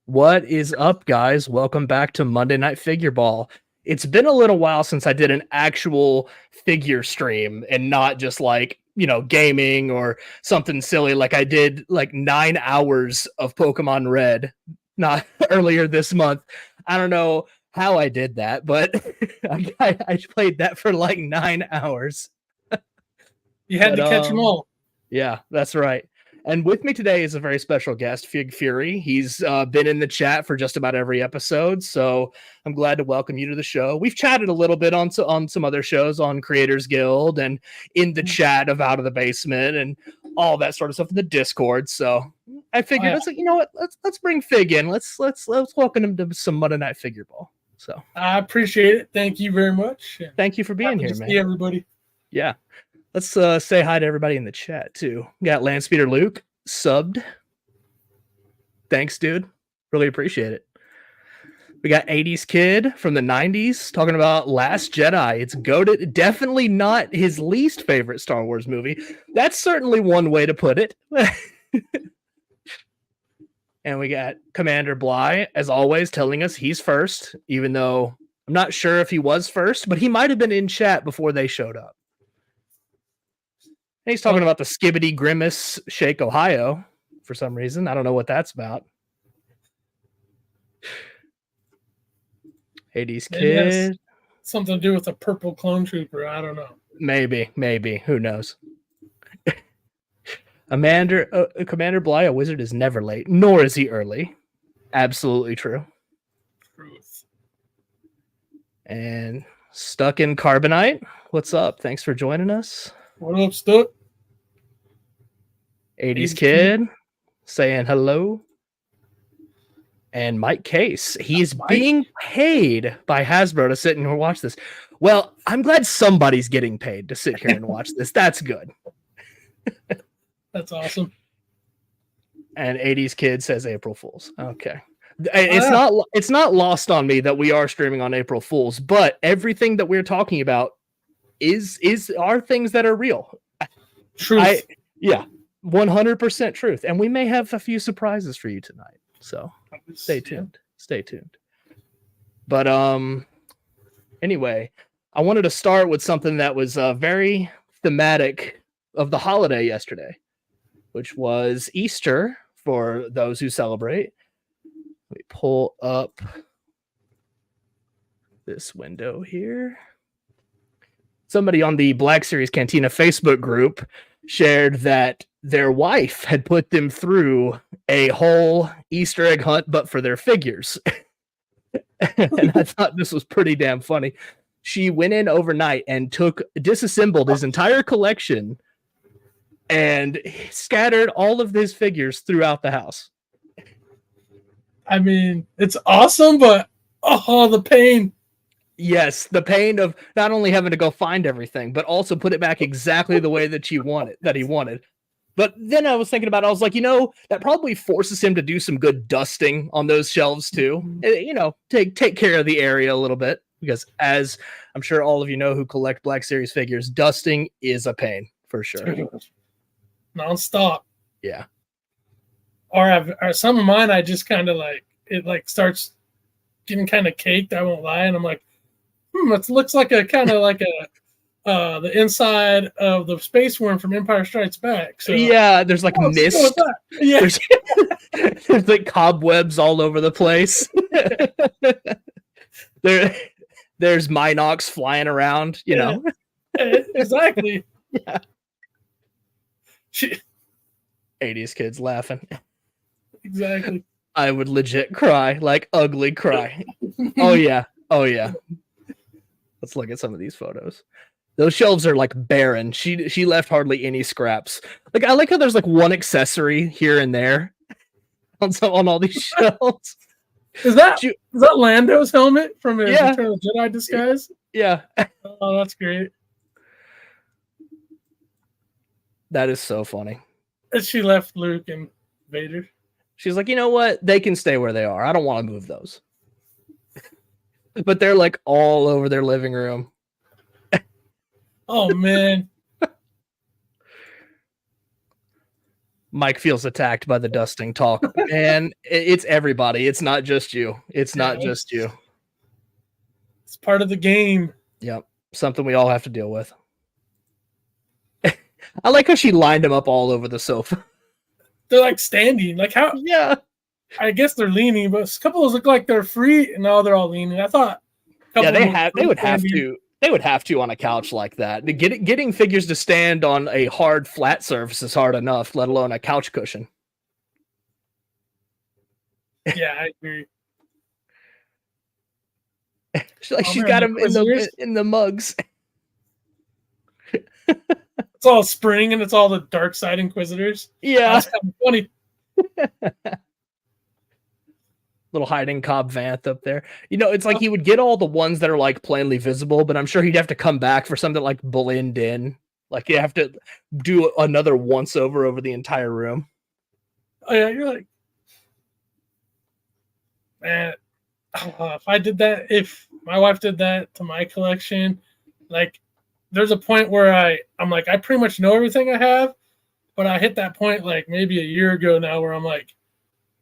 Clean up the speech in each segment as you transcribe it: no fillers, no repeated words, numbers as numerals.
What is up, guys? Welcome back to Monday Night Figureball. It's been a little while since I did an actual figure stream and not just gaming or something silly like I did like 9 hours of Pokemon Red not earlier this month. I don't know how I did that, but I played that for like 9 hours. You had to catch them all. Yeah, that's right. And with me today is a very special guest, Fig Fury. He's been in the chat for just about every episode, so I'm glad to welcome you to the show. We've chatted a little bit on some other shows on Creators Guild and in the chat of Out of the Basement and all that sort of stuff in the Discord. So I figured, let's bring Fig in. Let's welcome him to some Monday Night Figureball. So I appreciate it. Thank you very much. Thank you for being here, man. See everybody. Yeah. Let's say hi to everybody in the chat, too. We got Landspeeder Luke, subbed. Thanks, dude. Really appreciate it. We got 80s Kid from the 90s talking about Last Jedi. It's goated. Definitely not his least favorite Star Wars movie. That's certainly one way to put it. And we got Commander Bly, as always, telling us he's first, even though I'm not sure if he was first, but he might have been in chat before they showed up. And he's talking about the Skibbity Grimace Shake, Ohio, for some reason. I don't know what that's about. 80s Kid. Something to do with a purple clone trooper. I don't know. Maybe. Who knows? Commander Bly, a wizard is never late, nor is he early. Absolutely true. Truth. And Stuck in Carbonite. What's up? Thanks for joining us. What up, Stuck? 80s Kid saying hello. And Mike Case. He's being paid by Hasbro to sit and watch this. Well, I'm glad somebody's getting paid to sit here and watch this. That's good. That's awesome. And 80s Kid says April Fools. Okay. It's not lost on me that we are streaming on April Fools, but everything that we're talking about are things that are real. Truth. 100% truth. And we may have a few surprises for you tonight. So stay tuned. But anyway, I wanted to start with something that was very thematic of the holiday yesterday, which was Easter for those who celebrate. Let me pull up this window here. Somebody on the Black Series Cantina Facebook group shared that their wife had put them through a whole Easter egg hunt, but for their figures. And I thought this was pretty damn funny. She went in overnight and disassembled his entire collection and scattered all of his figures throughout the house. I mean, it's awesome, but the pain. Yes, the pain of not only having to go find everything, but also put it back exactly the way that he wanted. But then I was thinking about it, I was like, that probably forces him to do some good dusting on those shelves too. Take care of the area a little bit, because as I'm sure all of you know who collect Black Series figures, dusting is a pain for sure. Non-stop. Yeah. Or some of mine, I just kind of starts getting kind of caked. I won't lie, and I'm like, it looks like a kind of like the inside of the space worm from Empire Strikes Back. So yeah, there's like mist. Yeah. There's like cobwebs all over the place. There's Minox flying around, know. Exactly. Yeah. 80s Kids laughing. Exactly. I would legit cry, like ugly cry. Oh yeah. Let's look at some of these photos. Those shelves are like barren. She left hardly any scraps. Like I like how there's like one accessory here and there on all these shelves. Is that Lando's helmet from his Return of the Jedi disguise? Yeah. Oh, that's great. That is so funny. And she left Luke and Vader. She's like, you know what? They can stay where they are. I don't want to move those. But they're like all over their living room. Oh, man. Mike feels attacked by the dusting talk. And it's everybody. It's not just you. It's not just you. It's part of the game. Yep. Something we all have to deal with. I like how she lined them up all over the sofa. They're like standing. Like how? Yeah. I guess they're leaning, but a couple of those look like they're free, and now they're all leaning. I thought. Yeah, they would have to. They would have to on a couch like that. Getting figures to stand on a hard, flat surface is hard enough, let alone a couch cushion. Yeah, I agree. She's got them in the mugs. It's all spring, and it's all the dark side Inquisitors. Yeah, that's kind of funny. Little hiding Cobb Vanth up there. It's like he would get all the ones that are like plainly visible, but I'm sure he'd have to come back for something like blend in. Like you have to do another once over the entire room. Oh yeah, you're like, man, if I did that, if my wife did that to my collection, like there's a point where I'm like, I pretty much know everything I have, but I hit that point like maybe a year ago now where I'm like,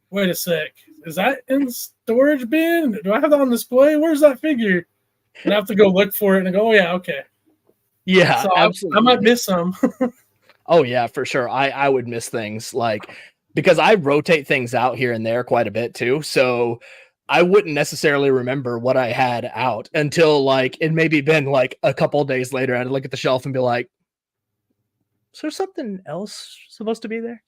wait a sec. Is that in the storage bin? Do I have that on display? Where's that figure? And I have to go look for it and go, oh, yeah, okay. Yeah, so absolutely. I might miss some. Oh, yeah, for sure. I would miss things because I rotate things out here and there quite a bit too. So I wouldn't necessarily remember what I had out until it maybe been a couple days later. I'd look at the shelf and be like, is there something else supposed to be there?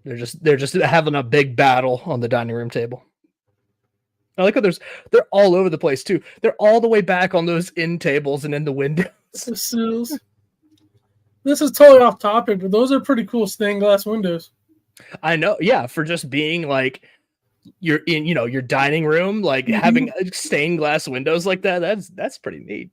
They're just having a big battle on the dining room table. I like how they're all over the place too. They're all the way back on those end tables and in the windows. This is totally off topic, but those are pretty cool stained glass windows. I know, yeah, for just being you're in, your dining room, having stained glass windows like that. That's pretty neat.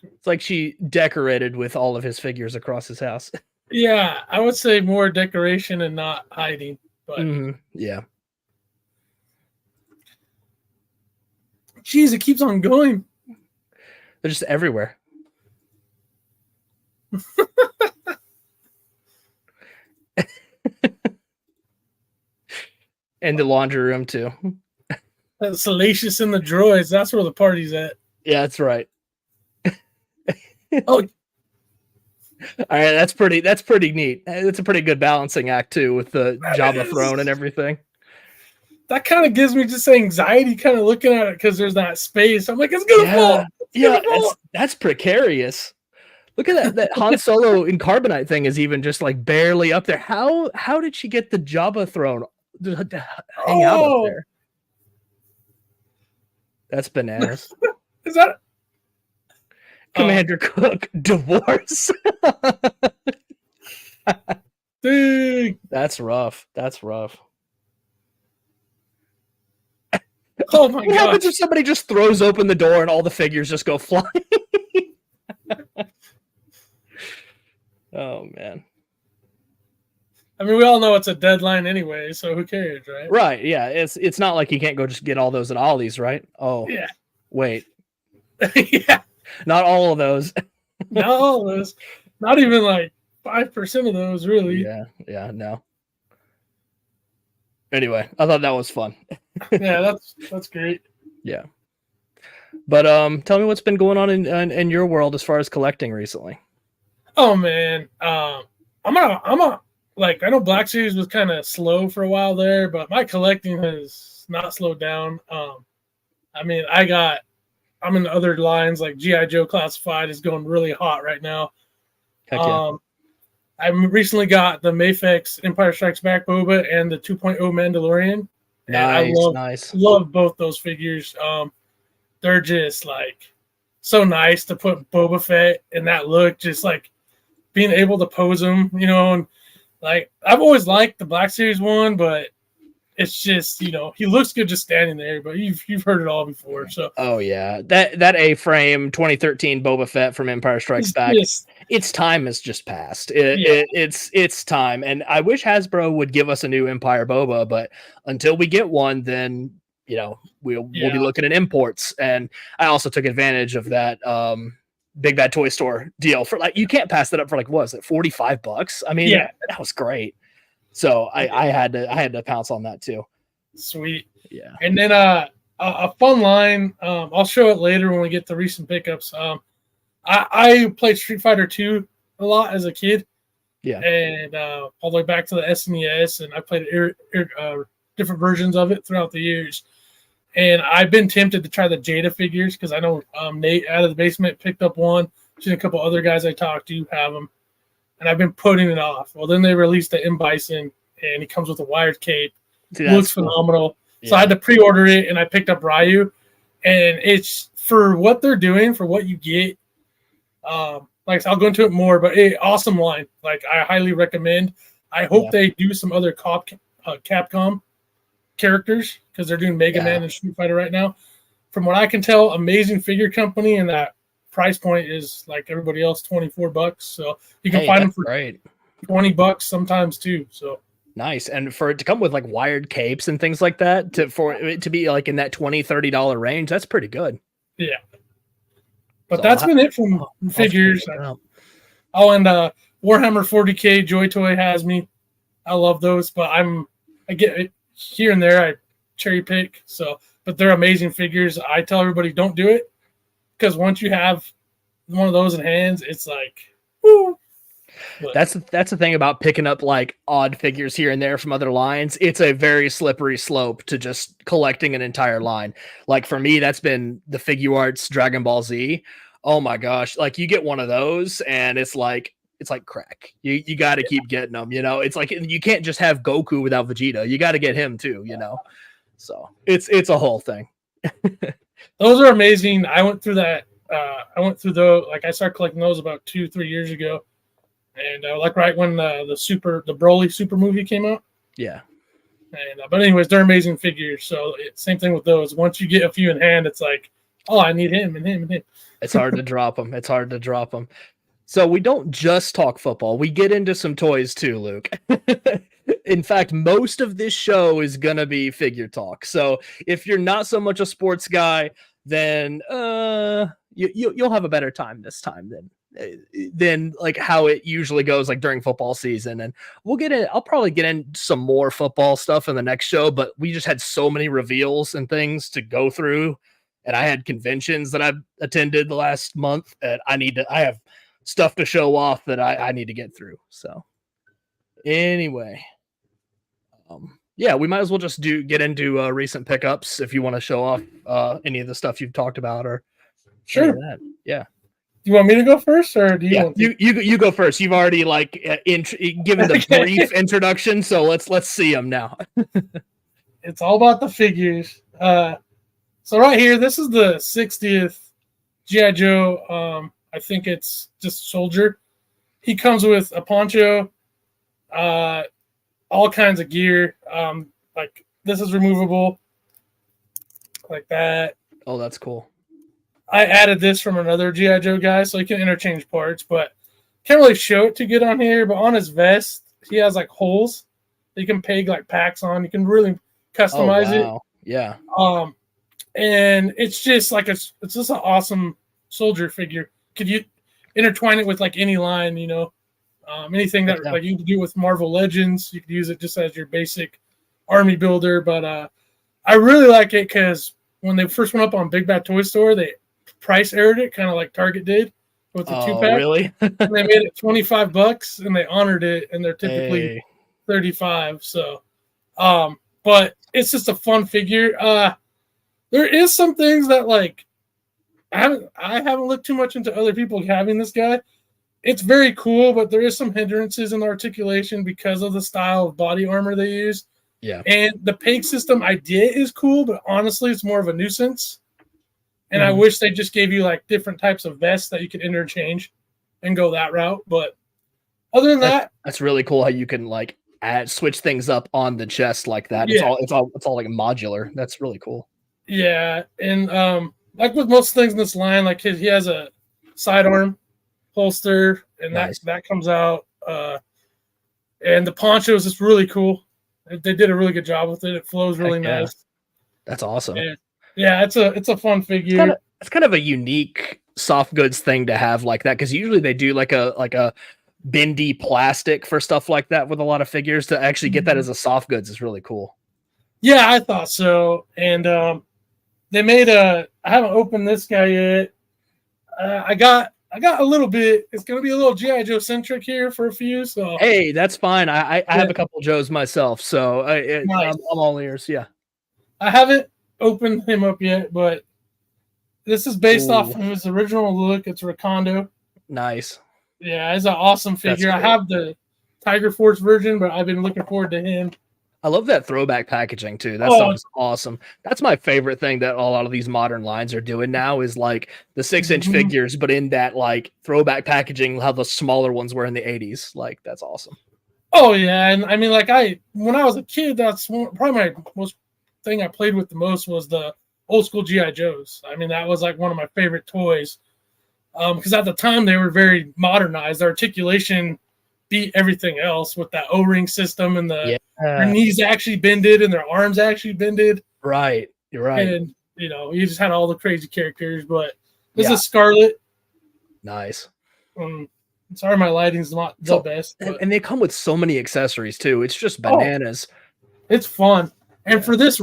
It's like she decorated with all of his figures across his house. Yeah, I would say more decoration and not hiding. But yeah. Jeez, it keeps on going. They're just everywhere. And the laundry room too. Salacious in the droids. That's where the party's at. Yeah, that's right. Oh, all right, that's pretty neat. It's a pretty good balancing act too, with the Jabba throne and everything. That kind of gives me just anxiety, kind of looking at it because there's that space. I'm like, it's gonna fall. That's precarious. Look at that Han Solo in carbonite thing is even just barely up there. How did she get the Jabba throne to hang out up there? That's bananas. Is that? Commander Cook, divorce. Dude. That's rough. Oh my god. What happens if somebody just throws open the door and all the figures just go flying? Oh man. I mean, we all know it's a deadline anyway, so who cares, right? Right, yeah. It's not like you can't go just get all those at Ollie's, right? Oh. Yeah. Wait. Yeah. Not all of those. Not all of those. Not even 5% of those, really. Yeah, no. Anyway, I thought that was fun. Yeah, that's great. Yeah. But tell me what's been going on in your world as far as collecting recently. Oh man. I know Black Series was kind of slow for a while there, but my collecting has not slowed down. I mean, I'm in the other lines like G.I. Joe Classified is going really hot right now. Heck yeah. I recently got the Mafex Empire Strikes Back Boba and the 2.0 Mandalorian. Nice. Love both those figures. They're just so nice to put Boba Fett in that look, just being able to pose him, and I've always liked the Black Series one, but it's just, he looks good just standing there, but you've heard it all before. So oh yeah, that A-frame 2013 Boba Fett from Empire Strikes Back. Its time has just passed. It's time, and I wish Hasbro would give us a new Empire Boba, but until we get one, then we'll be looking at imports. And I also took advantage of that Big Bad Toy Store deal for like, you can't pass that up for like, what was it, $45? I mean, that was great. So I had to pounce on that too. Sweet. Yeah. And then a fun line, I'll show it later when we get to recent pickups. I played Street Fighter 2 a lot as a kid. Yeah. And all the way back to the SNES, and I played different versions of it throughout the years. And I've been tempted to try the Jada figures because I know Nate out of the basement picked up one. Seen a couple other guys I talked to have them. And I've been putting it off. Well, then they released the M. Bison, and he comes with a wired cape. Looks phenomenal. Yeah. So I had to pre-order it, and I picked up Ryu. And it's for what they're doing, for what you get. Like I'll go into it more, but awesome line. Like I highly recommend. I hope they do some other Capcom characters because they're doing Mega Man and Street Fighter right now. From what I can tell, amazing figure company, and that price point is like everybody else, $24. So you can find them for $20 sometimes too. So nice. And for it to come with like wired capes and things like that, for it to be like in that $20-$30 range, that's pretty good. Yeah. But that's been it from figures. Oh, and Warhammer 40K Joy Toy has me. I love those, but I get it here and there. I cherry pick. But they're amazing figures. I tell everybody don't do it because once you have one of those in hands, it's like, woo. But that's the thing about picking up like odd figures here and there from other lines. It's a very slippery slope to just collecting an entire line. Like for me, that's been the Figuarts Dragon Ball Z. Oh my gosh. Like you get one of those and it's like crack. You got to keep getting them, it's like, you can't just have Goku without Vegeta. You got to get him too, so it's a whole thing. Those are amazing. I went through that. I started collecting those about 2-3 years ago. And like right when the Broly Super movie came out. Yeah. And but anyways, they're amazing figures. So same thing with those. Once you get a few in hand, it's like, oh, I need him and him and him. It's hard to drop them. So we don't just talk football. We get into some toys too, Luke. In fact, most of this show is gonna be figure talk. So if you're not so much a sports guy, then you'll have a better time this time than like how it usually goes like during football season. And I'll probably get in some more football stuff in the next show, but we just had so many reveals and things to go through, and I had conventions that I've attended the last month that I have stuff to show off that I need to get through. So anyway, we might as well just get into recent pickups if you want to show off any of the stuff you've talked about or sure. That. Yeah. Do you want me to go first, or do you want to? You go first. You've already given the brief introduction, so let's see them now. It's all about the figures. So right here, this is the 60th G.I. Joe. I think it's just Soldier. He comes with a poncho, all kinds of gear. Like this is removable, like that. Oh, that's cool. I added this from another G.I. Joe guy, so you can interchange parts, but can't really show it too good on here. But on his vest, he has like holes that you can peg like packs on. You can really customize it. Yeah. And it's just like it's just an awesome soldier figure. Could you intertwine it with like any line, anything that like you can do with Marvel Legends, you could use it just as your basic army builder. But I really like it because when they first went up on Big Bad Toy Store, they price aired it kind of like Target did with the 2-pack. Really? And they made it $25 and they honored it, and they're typically $35. So but it's just a fun figure. There is some things that like I haven't looked too much into other people having this guy. It's very cool, but there is some hindrances in the articulation because of the style of body armor they use. Yeah. And the peg system idea is cool, but honestly, it's more of a nuisance. And I wish they just gave you like different types of vests that you could interchange and go that route. But other than that's really cool how you can like switch things up on the chest like that. Yeah. It's all like modular. That's really cool. Yeah. And like with most things in this line, like he has a sidearm holster, and that comes out. And the poncho is just really cool. They did a really good job with it. It flows really nice. That's awesome. Yeah, it's a fun figure. It's kind of a unique soft goods thing to have like that, because usually they do like a bendy plastic for stuff like that with a lot of figures. To actually get that as a soft goods is really cool. Yeah, I thought so. And they made I haven't opened this guy yet. I got a little bit. It's gonna be a little GI Joe centric here for a few. So hey, that's fine. I have a couple Joes myself, so nice. I'm all ears. Yeah, I haven't opened him up yet, but this is based off of his original look. It's Recondo. Nice. Yeah, it's an awesome figure. I have the Tiger Force version, but I've been looking forward to him. I love that throwback packaging too. That stuff is awesome. That's my favorite thing that a lot of these modern lines are doing now, is like the 6-inch figures, but in that like throwback packaging, how the smaller ones were in the 80s. Like, that's awesome. Oh yeah, and I mean, like when I was a kid, that's probably my most thing I played with the most was the old school GI Joes. I mean, that was like one of my favorite toys, because at the time they were very modernized. The articulation beat everything else with that O-ring system, and their knees actually bended and their arms actually bended. Right, you're right. And you just had all the crazy characters. But this is Scarlet. Nice. Sorry, my lighting's not the best. But... And they come with so many accessories too. It's just bananas. It's fun. And for this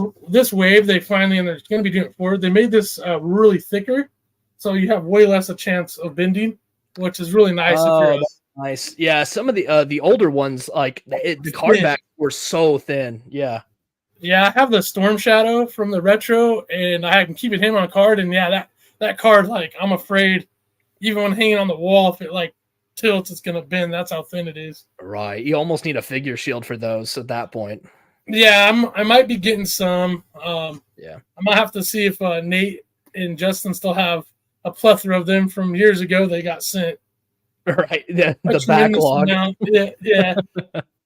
wave, they finally, and they're going to be doing it forward, they made this really thicker, so you have way less a chance of bending, which is really nice. Nice. Yeah, some of the older ones, like the card backs were so thin. Yeah. Yeah, I have the Storm Shadow from the retro, and I can keep him on card. And yeah, that card, like, I'm afraid, even when hanging on the wall, if it like tilts, it's gonna bend. That's how thin it is. Right. You almost need a figure shield for those at that point. Yeah, I might be getting some. Yeah. I might have to see if Nate and Justin still have a plethora of them from years ago. They got sent. Right. The backlog. Yeah.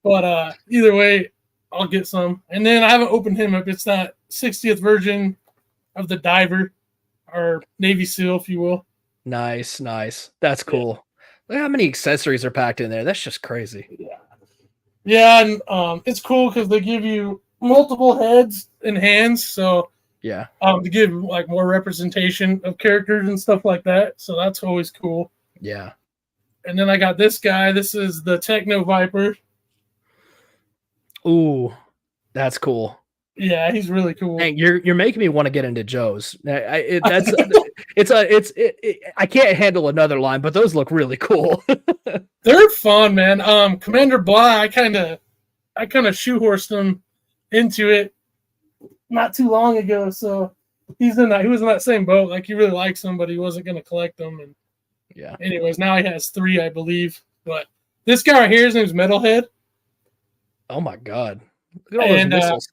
But either way, I'll get some. And then I haven't opened him up. It's that 60th version of the Diver, or Navy SEAL, if you will. Nice. That's cool. Look how many accessories are packed in there. That's just crazy. Yeah, and it's cool because they give you multiple heads and hands. So yeah, to give like more representation of characters and stuff like that. So that's always cool. Yeah. And then I got this guy. This is the Techno Viper. Ooh, that's cool. Yeah, he's really cool. Dang, you're making me want to get into Joe's. I can't handle another line, but those look really cool. They're fun, man. Commander Blah, I kind of shoehorsed him into it not too long ago, so he was in that same boat. Like, he really likes them, but he wasn't going to collect them. And yeah. Anyways, now he has 3, I believe. But this guy right here, his name's Metalhead. Oh my god! Look at all those missiles.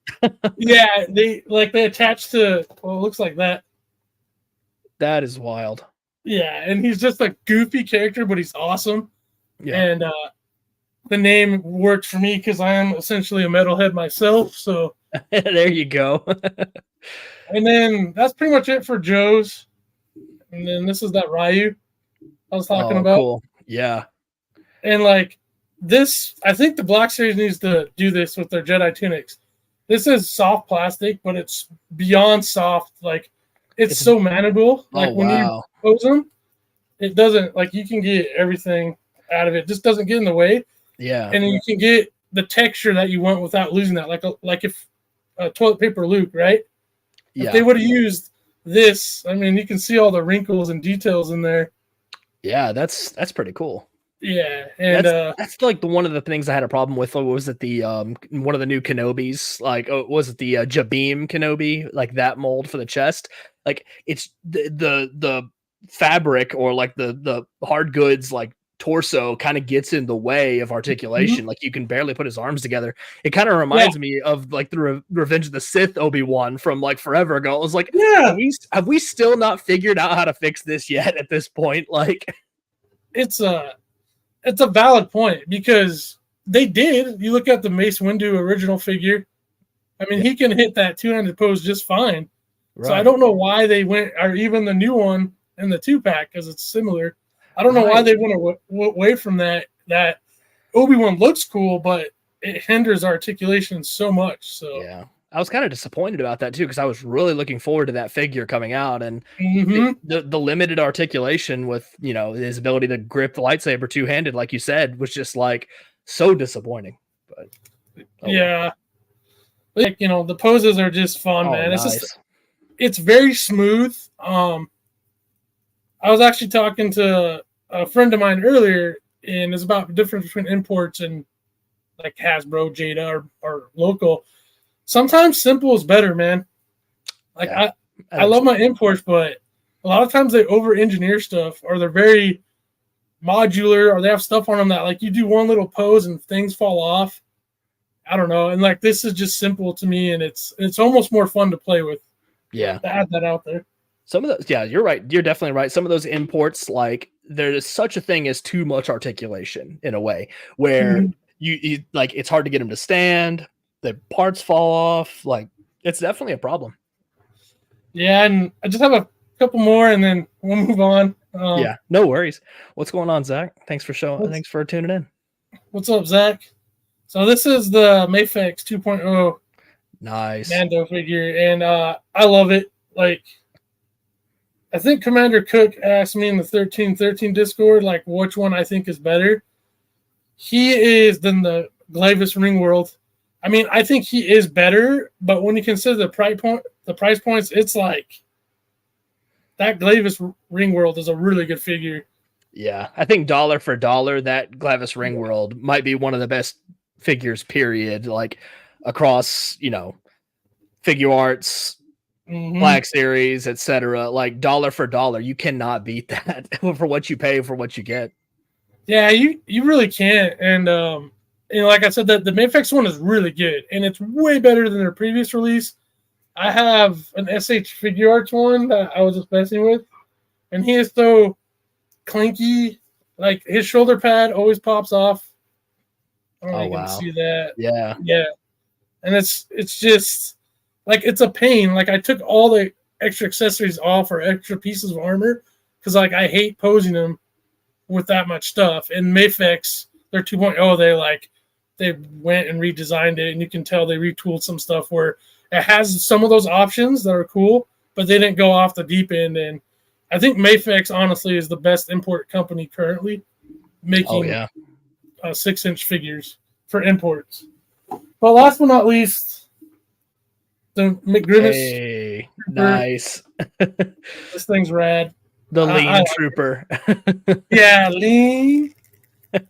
Yeah, they attach to. Well, it looks like that. That is wild. Yeah, and he's just a goofy character, but he's awesome. Yeah. And the name worked for me because I am essentially a metalhead myself. So there you go. And then that's pretty much it for Joe's. And then this is that Ryu I was talking about. Cool. Yeah. And like this, I think the Black Series needs to do this with their Jedi tunics. This is soft plastic, but it's beyond soft. Like it's so manageable. Like when you pose them, it doesn't, like, you can get everything out of it. Just doesn't get in the way. Yeah. And then you can get the texture that you want without losing that. Like if toilet paper Luke, right? Yeah. If they would have used this, I mean, you can see all the wrinkles and details in there. Yeah, that's pretty cool. Yeah, and that's like one of the things I had a problem with. Was it the one of the new Kenobis? Like, was it the Jabeam Kenobi? Like that mold for the chest? Like it's the fabric, or like the hard goods, like torso kind of gets in the way of articulation. Like you can barely put his arms together. It kind of reminds me of like the Revenge of the Sith Obi-Wan from like forever ago. I was like, have we still not figured out how to fix this yet at this point? Like it's a valid point, because they did. You look at the Mace Windu original figure. I mean, he can hit that two-handed pose just fine. Right. So I don't know why they went, or even the new one in the 2-pack, because it's similar. I don't know why they went away from that. That Obi-Wan looks cool, but it hinders articulation so much. So I was kind of disappointed about that too because I was really looking forward to that figure coming out, and Hmm. the limited articulation with his ability to grip the lightsaber two handed, like you said, was just like so disappointing. But oh well. Yeah, like the poses are just fun, Oh, man. nice. It's very smooth. I was actually talking to a friend of mine earlier, and it's about the difference between imports and like Hasbro, Jada, or local. Sometimes simple is better, man. Like Yeah, I love my imports, but a lot of times they over engineer stuff, or they're very modular, or they have stuff on them that like you do one little pose and things fall off. I don't know. And like this is just simple to me, and it's almost more fun to play with. yeah. To add that out there. Some of those, yeah, you're right. You're definitely right. Some of those imports, like there is such a thing as too much articulation in a way where Mhm. you like it's hard to get them to stand. The parts fall off. Like it's definitely a problem. Yeah, and I just have a couple more, and then we'll move on. Yeah, no worries. What's going on, Zach? Thanks for showing. What's, Thanks for tuning in. what's up, Zach? So this is the Mayfix 2.0 Nice. Mando figure, and I love it. Like, I think Commander Cook asked me in the 1313 Discord, like, which one I think is better. He is than the Glavis Ringworld. I mean, I think he is better, but when you consider the price points, it's like that Glavis Ringworld is a really good figure. Yeah, I think dollar for dollar, that Glavis Ringworld might be one of the best figures. Period. Like across, figure arts, Black Series, etc. Like dollar for dollar, you cannot beat that for what you pay for what you get. Yeah, you really can't. And like I said, the Mayfix one is really good, and it's way better than their previous release. I have an SH Figure Arts one that I was just messing with, and he is so clinky. Like his shoulder pad always pops off. I don't know if you can see that. Yeah. Yeah, and it's just like it's a pain. Like I took all the extra accessories off or extra pieces of armor because like I hate posing them with that much stuff. And Mayfix, their 2.0, they went and redesigned it, and you can tell they retooled some stuff where it has some of those options that are cool, but they didn't go off the deep end. And I think Mayfix honestly is the best import company currently making 6-inch figures for imports. But last but not least, the McGrimus. Hey, nice. This thing's rad. The lean trooper. Yeah, lean.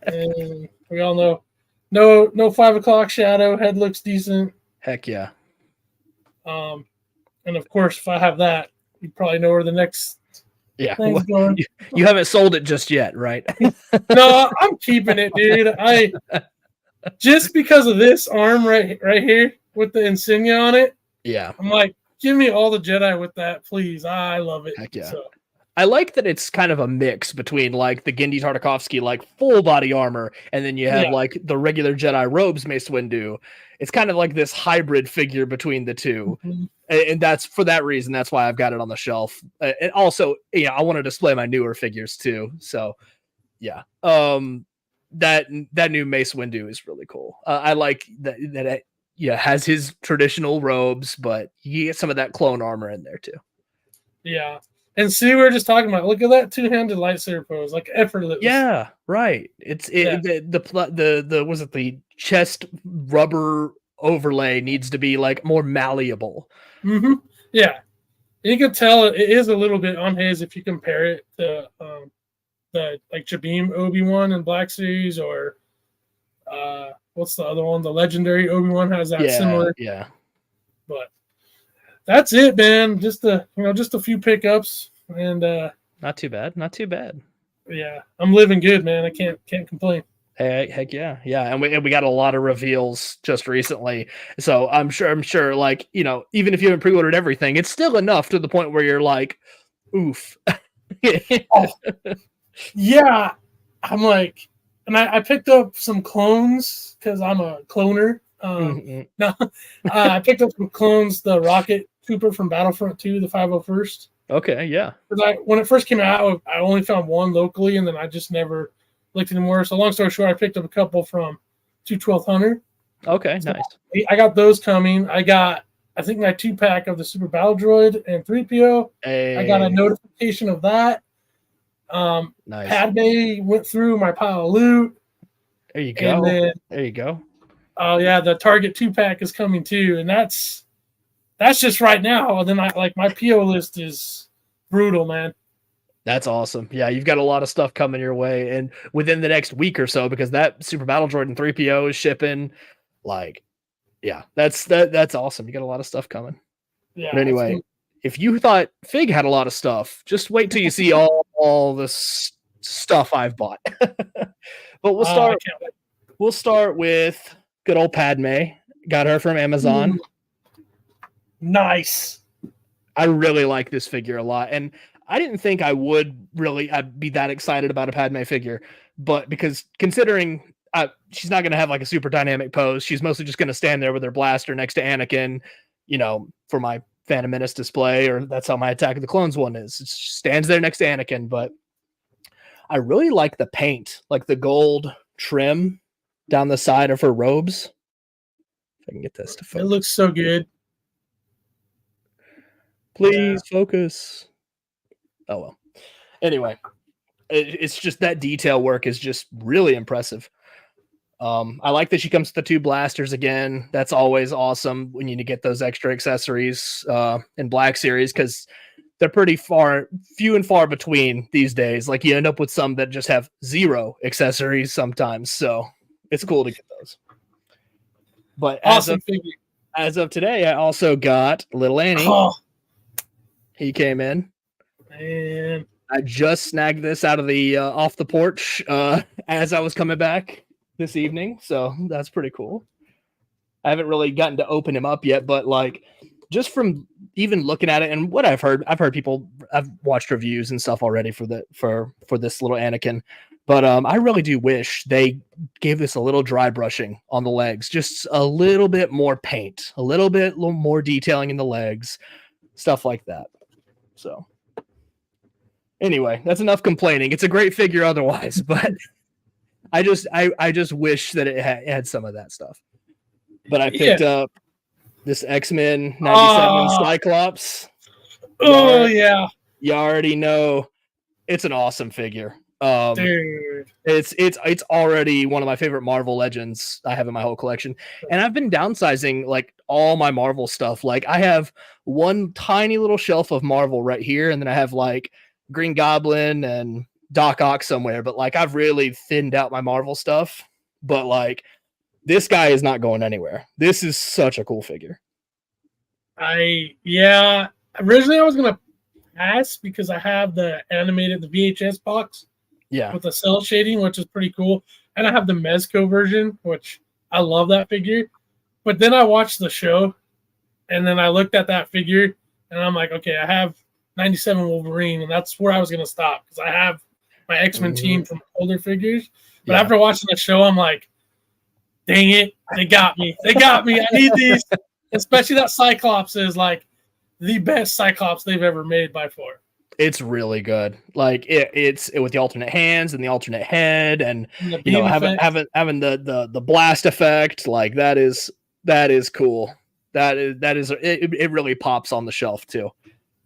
And we all know no 5 o'clock shadow. Head looks decent. Heck yeah. And of course, if I have that, you probably know where the next thing's going. You haven't sold it just yet, right? No, I'm keeping it, dude. I just because of this arm right here with the insignia on it. Yeah. I'm like, give me all the Jedi with that, please. I love it. Heck yeah. So. I like that it's kind of a mix between like the Genndy Tartakovsky like full body armor, and then you have like the regular Jedi robes Mace Windu. It's kind of like this hybrid figure between the two, and that's for that reason. That's why I've got it on the shelf. And also, I want to display my newer figures too. So, yeah, that new Mace Windu is really cool. I like that it has his traditional robes, but you get some of that clone armor in there too. Yeah. And see, we were just talking about. Look at that two-handed lightsaber pose, like effortless. Yeah, right. The was it the chest rubber overlay needs to be like more malleable. Mm-hmm. Yeah, you can tell it is a little bit on his if you compare it to the like Jabeam Obi-Wan in Black Series, or what's the other one? The legendary Obi-Wan has that similar. Yeah. But that's it, man. Just a few pickups, and not too bad. Not too bad. Yeah, I'm living good, man. I can't complain. Heck yeah. And we got a lot of reveals just recently. So I'm sure like, even if you haven't pre-ordered everything, it's still enough to the point where you're like, oof. Yeah. I'm like, and I picked up some clones because I'm a cloner. No, I picked up some clones, the Rocket Trooper from Battlefront 2, the 501st. Okay, yeah. When it first came out, I only found one locally, and then I just never looked anymore. So long story short, I picked up a couple from 212 Hunter. Okay, so nice. I got those coming. I got I think my 2-pack of the Super Battle Droid and 3PO. I got a notification of that. Nice. Padme went through my pile of loot. There you go. Then, there you go. Oh yeah, the Target 2-pack is coming too, and that's just right now. And then my PO list is brutal, man. That's awesome. Yeah, you've got a lot of stuff coming your way, and within the next week or so, because that Super Battle Droid and 3PO is shipping. Like, yeah, that's awesome. You got a lot of stuff coming. Yeah. But anyway, if you thought Fig had a lot of stuff, just wait till you see all this stuff I've bought. But we'll start with good old Padme. Got her from Amazon. Ooh, nice. I really like this figure a lot, and I didn't think I would really be that excited about a Padme figure, but because considering she's not going to have like a super dynamic pose, she's mostly just going to stand there with her blaster next to Anakin, for my Phantom Menace display, or that's how my Attack of the Clones one is. It stands there next to Anakin, but I really like the paint, like the gold trim down the side of her robes. If I can get this to focus. It looks so good. Please focus. Oh, well. Anyway, it's just that detail work is just really impressive. I like that she comes with the 2 blasters again. That's always awesome when you get those extra accessories in Black Series, because they're pretty few and far between these days. Like, you end up with some that just have 0 accessories sometimes. So it's cool to get those. But awesome as of today, I also got Little Annie. Oh. He came in. Man. I just snagged this out of the off the porch as I was coming back this evening, so that's pretty cool. I haven't really gotten to open him up yet, but like just from even looking at it and what I've heard people, I've watched reviews and stuff already for this little Anakin, but I really do wish they gave this a little dry brushing on the legs, just a little bit more paint, a little more detailing in the legs, stuff like that. So. Anyway, that's enough complaining. It's a great figure otherwise, but I just wish that it had some of that stuff. But I picked up this X-Men 97 Cyclops. Oh, yeah. You already know it's an awesome figure. Dude. It's already one of my favorite Marvel Legends I have in my whole collection. And I've been downsizing like all my Marvel stuff. Like, I have one tiny little shelf of Marvel right here, and then I have like Green Goblin and Doc Ock somewhere, but like I've really thinned out my Marvel stuff. But like, this guy is not going anywhere. This is such a cool figure. Originally I was gonna pass because I have the VHS box with the cell shading, which is pretty cool, and I have the Mezco version, which I love that figure. But then I watched the show, and then I looked at that figure, and I'm like, okay, I have 97 Wolverine, and that's where I was going to stop because I have my X-Men team from older figures. But after watching the show, I'm like, dang it, they got me. I need these. Especially that Cyclops is like the best Cyclops they've ever made by far. It's really good. Like it's with the alternate hands and the alternate head, and having the blast effect. Like that is cool. That is it really pops on the shelf too.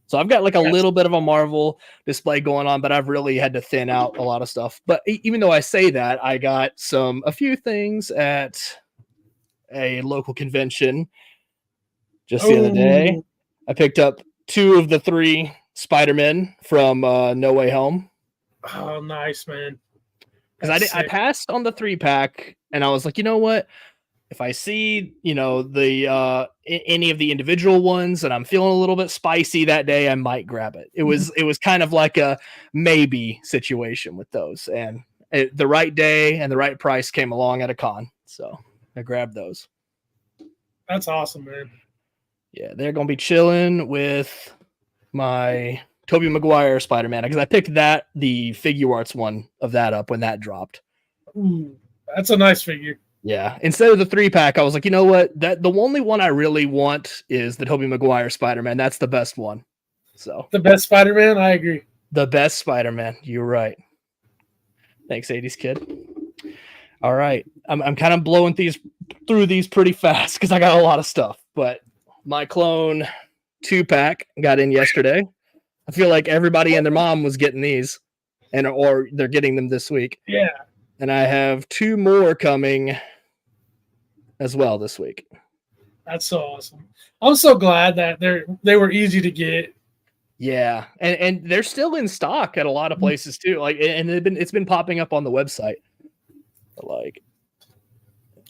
So I've got like a little bit of a Marvel display going on, but I've really had to thin out a lot of stuff. But even though I say that, I got a few things at a local convention just the other day. I picked up 2 of the 3 Spider-Men from No Way Home. Oh, nice, man. Because I passed on the 3-pack, and I was like, you know what? If I see, the any of the individual ones and I'm feeling a little bit spicy that day, I might grab it. It was kind of like a maybe situation with those, and the right day and the right price came along at a con, so I grabbed those. That's awesome, man. Yeah, they're gonna be chilling with my Tobey Maguire Spider-Man because I picked the figure arts one of that up when that dropped. Ooh, that's a nice figure. Yeah, instead of the 3-pack, I was like, you know what? The only one I really want is the Tobey Maguire Spider-Man. That's the best one. So the best Spider-Man, I agree. The best Spider-Man. You're right. Thanks, 80s kid. All right, I'm kind of blowing through these pretty fast because I got a lot of stuff. But My clone 2-pack got in yesterday. I feel like everybody and their mom was getting these, or they're getting them this week. Yeah. And I have 2 more coming as well this week. That's so awesome. I'm so glad that they were easy to get. Yeah, and they're still in stock at a lot of places too. Like, and it's been popping up on the website. Like,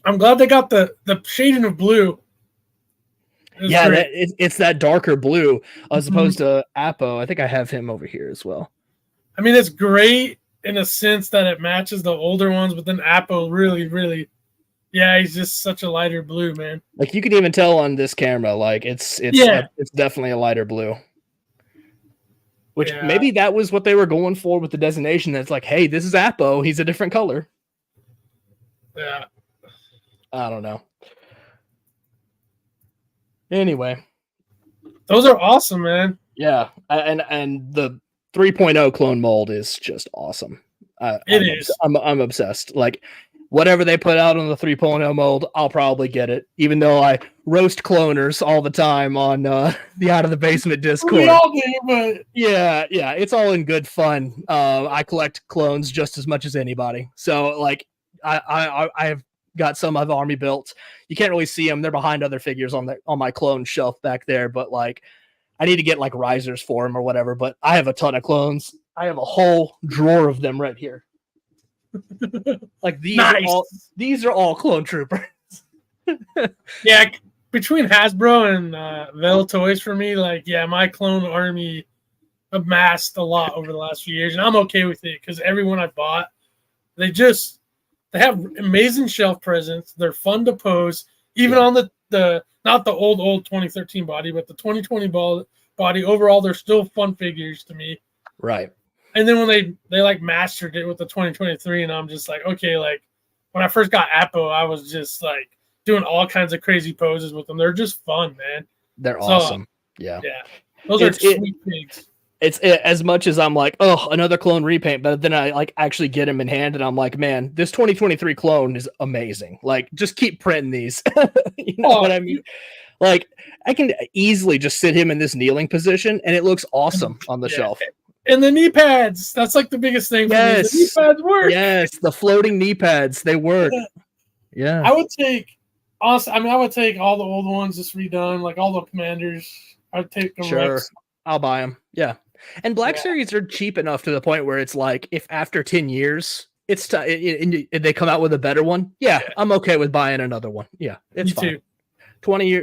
I'm glad they got the shading of blue. Yeah, it's that darker blue as opposed to Apo. I think I have him over here as well. I mean, it's great in a sense that it matches the older ones, but then Apo really, really, yeah, he's just such a lighter blue, man. Like, you can even tell on this camera, like it's definitely a lighter blue. Which maybe that was what they were going for with the designation. That's like, hey, this is Apo. He's a different color. Yeah. I don't know. Anyway. Those are awesome, man. Yeah. And the 3.0 clone mold is just awesome. I'm obsessed. Like, whatever they put out on the 3.0 mold, I'll probably get it. Even though I roast cloners all the time on the Out of the Basement Discord. We all do, but yeah, it's all in good fun. I collect clones just as much as anybody. So, like, I've got some I've army built. You can't really see them; they're behind other figures on my clone shelf back there. But like, I need to get like risers for them or whatever. But I have a ton of clones. I have a whole drawer of them right here. Like these are all clone troopers. Yeah, between Hasbro and Vel Toys for me, like, yeah, my clone army amassed a lot over the last few years, and I'm okay with it because everyone I bought, they have amazing shelf presence. They're fun to pose, even on the not the old 2013 body, but the 2020 body. Overall, they're still fun figures to me. Right. And then when they like mastered it with the 2023, and I'm just like, okay, like when I first got Apo, I was just like doing all kinds of crazy poses with them. They're just fun, man. They're awesome. Yeah. Those are sweet pigs. It's as much as I'm like, oh, another clone repaint, but then I like actually get him in hand, and I'm like, man, this 2023 clone is amazing. Like, just keep printing these. You know what I mean? Like, I can easily just sit him in this kneeling position, and it looks awesome on the shelf. And the knee pads, that's like the biggest thing for me. The knee pads work. Yes, the floating knee pads, they work. Yeah. I would take all the old ones just redone, like all the commanders. I'd take them. Sure. I'll buy them. Yeah. And Black Series are cheap enough to the point where it's like, if after 10 years they come out with a better one, I'm okay with buying another one. Yeah, it's fine.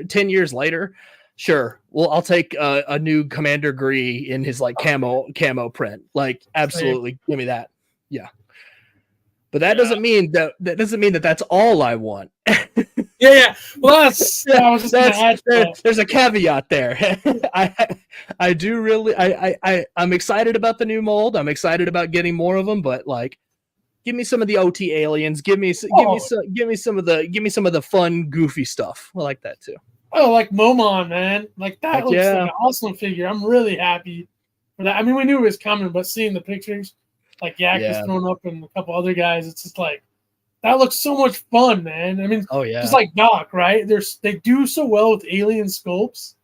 10 years later, sure. Well, I'll take a new Commander Gree in his like camo print. Like, absolutely, give me that. Yeah. But that doesn't mean that that's all I want. Yeah. Well, I was just gonna add there's a caveat there. I do really I'm excited about the new mold. I'm excited about getting more of them, but like, give me some of the OT aliens. Give me some of the fun, goofy stuff. I like that too. Oh, like Momon, man. Like, that looks like an awesome figure. I'm really happy for that. I mean, we knew it was coming, but seeing the pictures, like Yak is thrown up and a couple other guys, it's just like, that looks so much fun, man. I mean, just like Doc, right? They do so well with alien sculpts.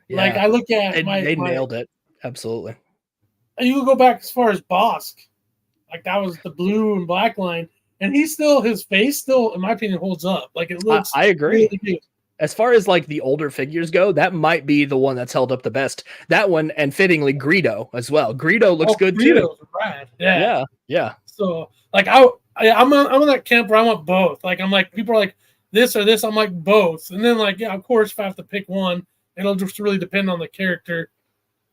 Yeah. Like, I look at they nailed it. Absolutely. And you go back as far as Bosk. Like, that was the blue and black line. And his face still, in my opinion, holds up. Like, it looks I agree. Really good. As far as like the older figures go, that might be the one that's held up the best. That one, and fittingly, Greedo as well. Greedo looks good too. Rad. Yeah. So like I'm on that camp where I want both. Like, I'm like, people are like this or this. I'm like both. And then like, of course, if I have to pick one, it'll just really depend on the character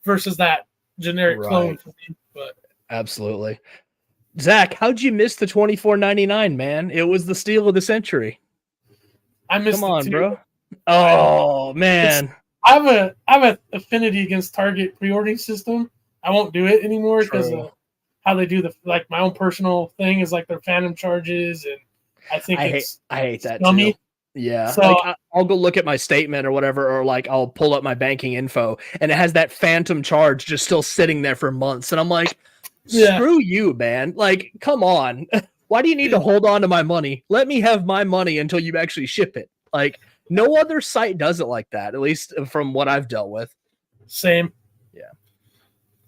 versus that generic clone for me. But absolutely. Zach, how'd you miss the $24.99, man? It was the steal of the century. I missed Come on, it too. bro. Oh man. I have an affinity against Target pre-ordering system. I won't do it anymore because of how they do my own personal thing is like their phantom charges, and I think I hate that scummy. too. Yeah. So like, I'll go look at my statement or whatever, or like I'll pull up my banking info and it has that phantom charge just still sitting there for months. And I'm like, screw you, man. Like, come on. Why do you need to hold on to my money? Let me have my money until you actually ship it. Like, No other site does it like that, at least from what I've dealt with. Same. Yeah.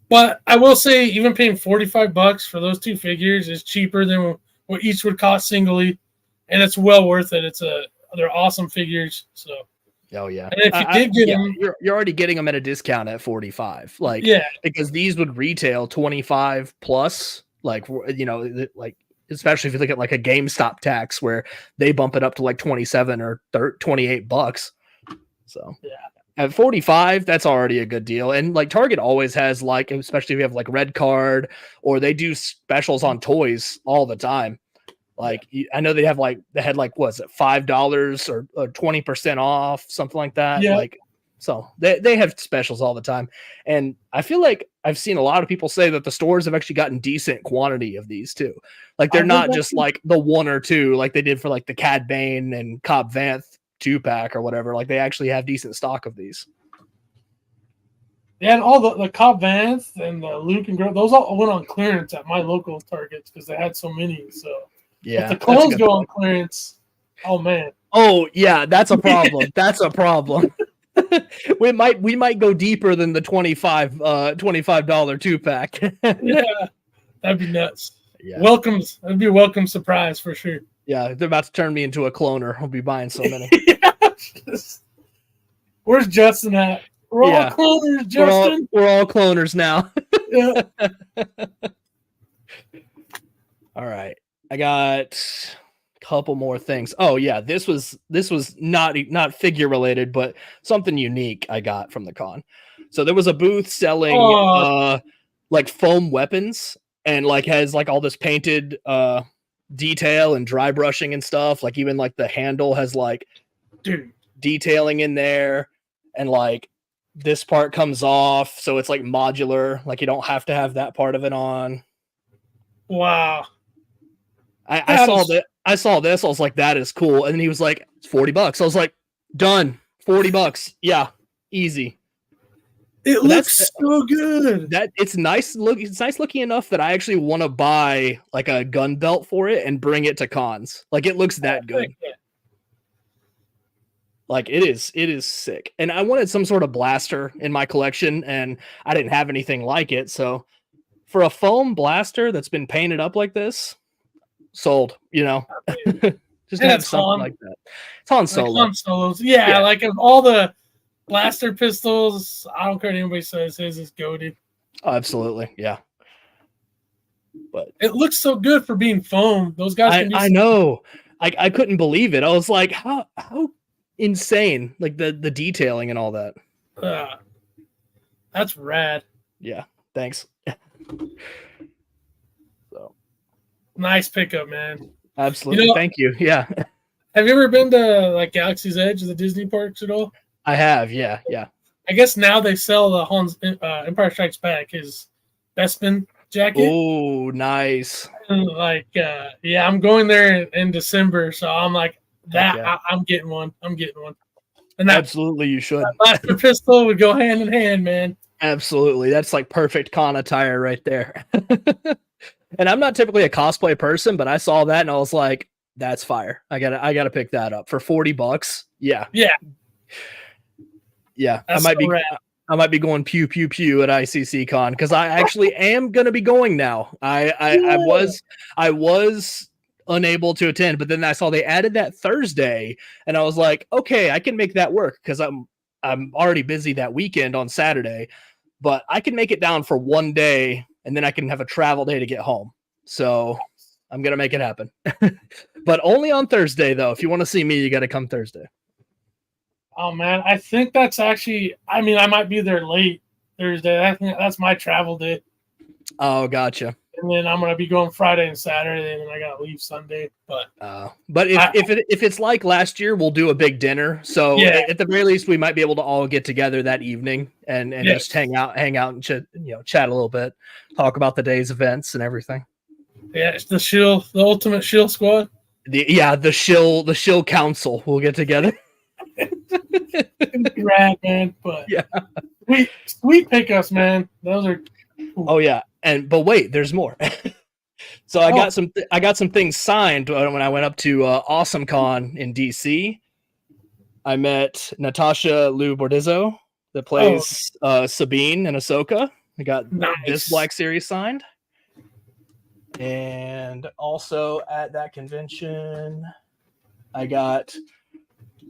But I will say, even paying $45 for those two figures is cheaper than what each would cost singly, and it's well worth it. They're awesome figures. So. Oh yeah. And if you did get them, you're already getting them at a discount at 45. Like, yeah, because these would retail 25 plus. Like, you know, like especially if you look at like a GameStop tax where they bump it up to like 27 or $28. So yeah. At 45, that's already a good deal. And like Target always has, like, especially if you have like Red Card, or they do specials on toys all the time. Like, I know they had like was it $5 or 20% off, something like that. Yeah. Like, so they have specials all the time. And I feel like I've seen a lot of people say that the stores have actually gotten decent quantity of these too. Like, they're not just like the one or two like they did for like the Cad Bane and Cobb Vanth 2-pack or whatever. Like, they actually have decent stock of these. Yeah, and all the Cobb Vanth and the Luke and Grove, those all went on clearance at my local Targets because they had so many. So yeah, if the clones go on clearance, oh man. Oh yeah, that's a problem. That's a problem. we might go deeper than the $25 2-pack. Yeah, that'd be nuts. Yeah. That'd be a welcome surprise for sure. Yeah, they're about to turn me into a cloner. I'll be buying so many. Where's Justin at? We're all cloners, Justin. We're all cloners now. Yeah. All right. I got a couple more things. Oh yeah, this was not figure related, but something unique I got from the con. So there was a booth selling like foam weapons, and like has like all this painted detail and dry brushing and stuff. Like, even like the handle has like detailing in there, and like this part comes off, so it's like modular. Like, you don't have to have that part of it on. Wow. I saw this. I was like, that is cool. And then he was like, it's $40. I was like, done. $40. Yeah, easy. It looks so good. That it's nice looking enough that I actually want to buy like a gun belt for it and bring it to cons. Like, it looks that good. Like, it is sick. And I wanted some sort of blaster in my collection, and I didn't have anything like it. So for a foam blaster that's been painted up like this, sold, you know. Just have something like that. It's Han Solo. Like Han Solos. Yeah, like of all the blaster pistols, I don't care what anybody says, his is goated. Oh, absolutely. Yeah. But it looks so good for being foam. Those guys I know. I couldn't believe it. I was like, how insane, like the detailing and all that. That's rad. Yeah, thanks. So nice pickup, man. Absolutely. Thank you. Yeah. Have you ever been to like Galaxy's Edge or the Disney parks at all? I have. Yeah. I guess now they sell the Han's Empire Strikes Back, his Bespin jacket. Oh, nice. And like, I'm going there in December, so I'm like, I'm getting one. And that, absolutely, you should. That blaster pistol would go hand in hand, man. Absolutely, that's like perfect con attire right there. And I'm not typically a cosplay person, but I saw that and I was like, "That's fire! I gotta pick that up for $40." Yeah. I might be going pew pew pew at ICC Con because I actually am gonna be going now. I was unable to attend, but then I saw they added that Thursday, and I was like, okay, I can make that work because I'm already busy that weekend on Saturday, but I can make it down for one day, and then I can have a travel day to get home. So I'm gonna make it happen, but only on Thursday though. If you want to see me, you got to come Thursday. Oh man, I think that's actually. I mean, I might be there late Thursday. I think that's my travel day. Oh, gotcha. And then I'm gonna be going Friday and Saturday, and then I gotta leave Sunday. But if it's like last year, we'll do a big dinner. So at the very least, we might be able to all get together that evening and just hang out and chat a little bit, talk about the day's events and everything. Yeah, it's the ultimate shill squad. The shill council. We'll get together. Rad, man. But sweet pickups, man. Those are cool. Oh yeah. But wait, there's more. So I got some things signed when I went up to Awesome Con in DC. I met Natasha Lou Bordizzo that plays Sabine in Ahsoka. I got this Black Series signed. And also at that convention, I got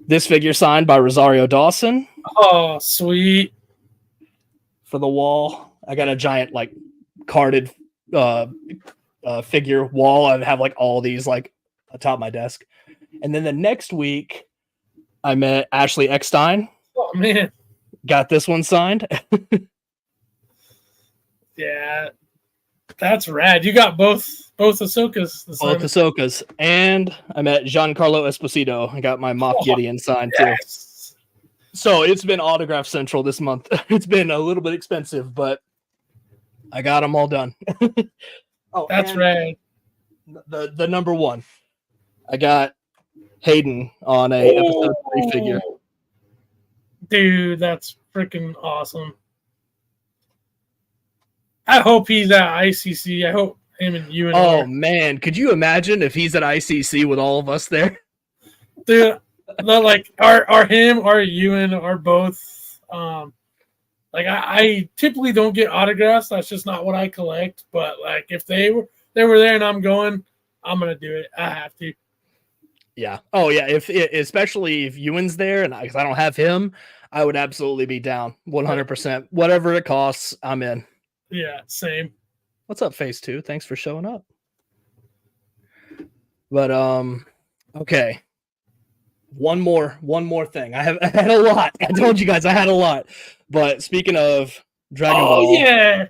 this figure signed by Rosario Dawson. Oh, sweet. For the wall. I got a giant like carded figure wall. I have like all these like atop my desk. And then the next week I met Ashley Eckstein. Oh man. Got this one signed. Yeah. That's rad. You got both Ahsokas. Both Ahsokas. And I met Giancarlo Esposito. I got my Moff Gideon signed too. So it's been autograph central this month. It's been a little bit expensive, but I got them all done. That's rad. The number one. I got Hayden on a episode 3 figure. Dude, that's freaking awesome. I hope he's at ICC. I hope him and you and oh man, could you imagine if he's at ICC with all of us there? Dude, like are him or Ewan are both like I typically don't get autographs. That's just not what I collect. But like if they were there and I'm going, I'm gonna do it. I have to. Yeah. Oh yeah. Especially if Ewan's there and because I don't have him, I would absolutely be down 100%. Whatever it costs, I'm in. Yeah, same. What's up, Phase 2? Thanks for showing up. But okay. One more thing. I had a lot. I told you guys I had a lot. But speaking of Dragon Ball, yeah,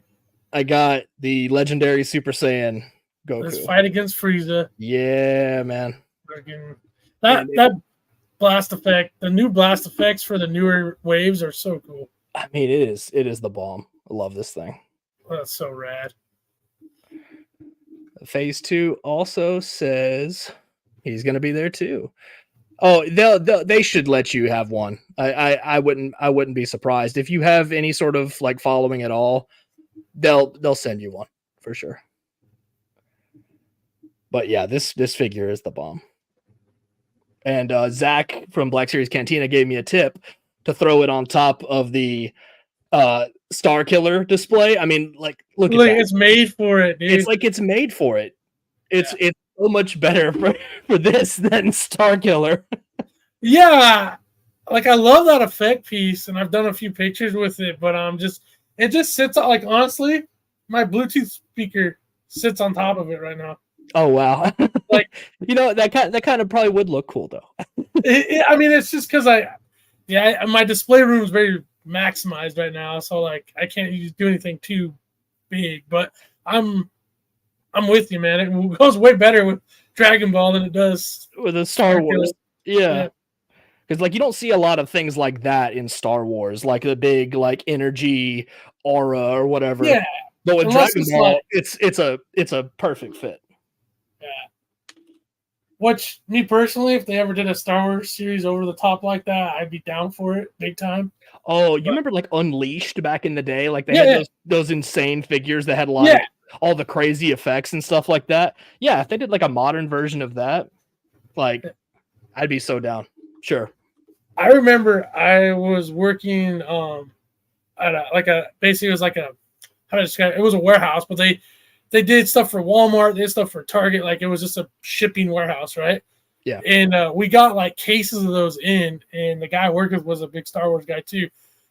I got the legendary Super Saiyan Goku. Let's fight against Frieza. Yeah, man. That blast effect, the new blast effects for the newer waves are so cool. I mean, it is the bomb. I love this thing. That's so rad. Phase 2 also says he's going to be there too. Oh, they should let you have one. I wouldn't be surprised if you have any sort of like following at all. They'll send you one for sure. But yeah, this figure is the bomb. And Zach from Black Series Cantina gave me a tip to throw it on top of the Star Killer display. I mean, like look at that. It's made for it, dude. It's like it's made for it. It's so much better for this than Star Killer. Yeah, like I love that effect piece, and I've done a few pictures with it, but it just sits like honestly, my Bluetooth speaker sits on top of it right now. Oh wow! Like that kind of probably would look cool though. I mean, it's just because my display room is very maximized right now, so like I can't do anything too big, but I'm with you, man. It goes way better with Dragon Ball than it does with a Star Wars. Yeah. Because like you don't see a lot of things like that in Star Wars, like the big like energy aura or whatever. Yeah. But with Dragon Ball, it's a perfect fit. Yeah. Which me personally, if they ever did a Star Wars series over the top like that, I'd be down for it big time. Oh, you remember like Unleashed back in the day? Like they had those insane figures that had a lot of all the crazy effects and stuff like that. Yeah, if they did like a modern version of that, like I'd be so down. Sure. I remember I was working at basically it was like how to describe it? It was a warehouse, but they did stuff for Walmart, they did stuff for Target, like it was just a shipping warehouse, right? Yeah. And we got like cases of those in, and the guy I worked with was a big Star Wars guy too.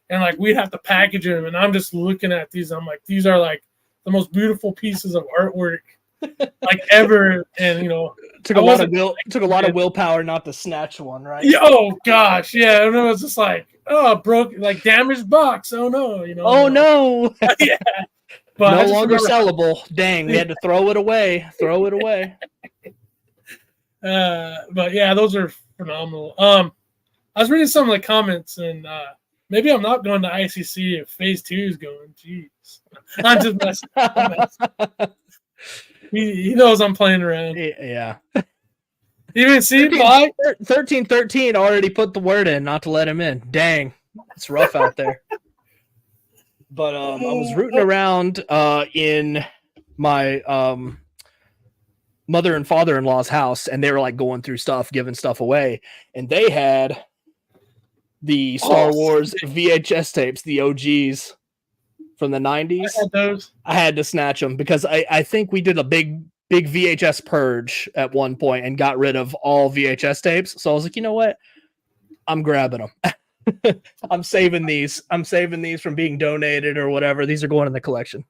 And like we'd have to package them, and I'm just looking at these, I'm like, these are like the most beautiful pieces of artwork like ever. And took a lot of willpower not to snatch one, right? Yeah, oh gosh, yeah. And it was just like, broke, like damaged box. Oh no, Oh no. Yeah. But no longer sellable. Dang, we had to throw it away. Throw it away. But yeah, those are phenomenal. I was reading some of the comments, and maybe I'm not going to ICC if Phase 2 is going. Jeez, I'm just messing. He knows I'm playing around. Yeah. Even see 1313 already put the word in not to let him in. Dang, it's rough out there. But I was rooting around in my mother and father-in-law's house, and they were like going through stuff, giving stuff away, and they had the Star Wars VHS tapes, the OGs from the 90s. I had those. I had to snatch them because I think we did a big VHS purge at one point and got rid of all VHS tapes. So I was like, you know what? I'm grabbing them. I'm saving these. I'm saving these from being donated or whatever. These are going in the collection.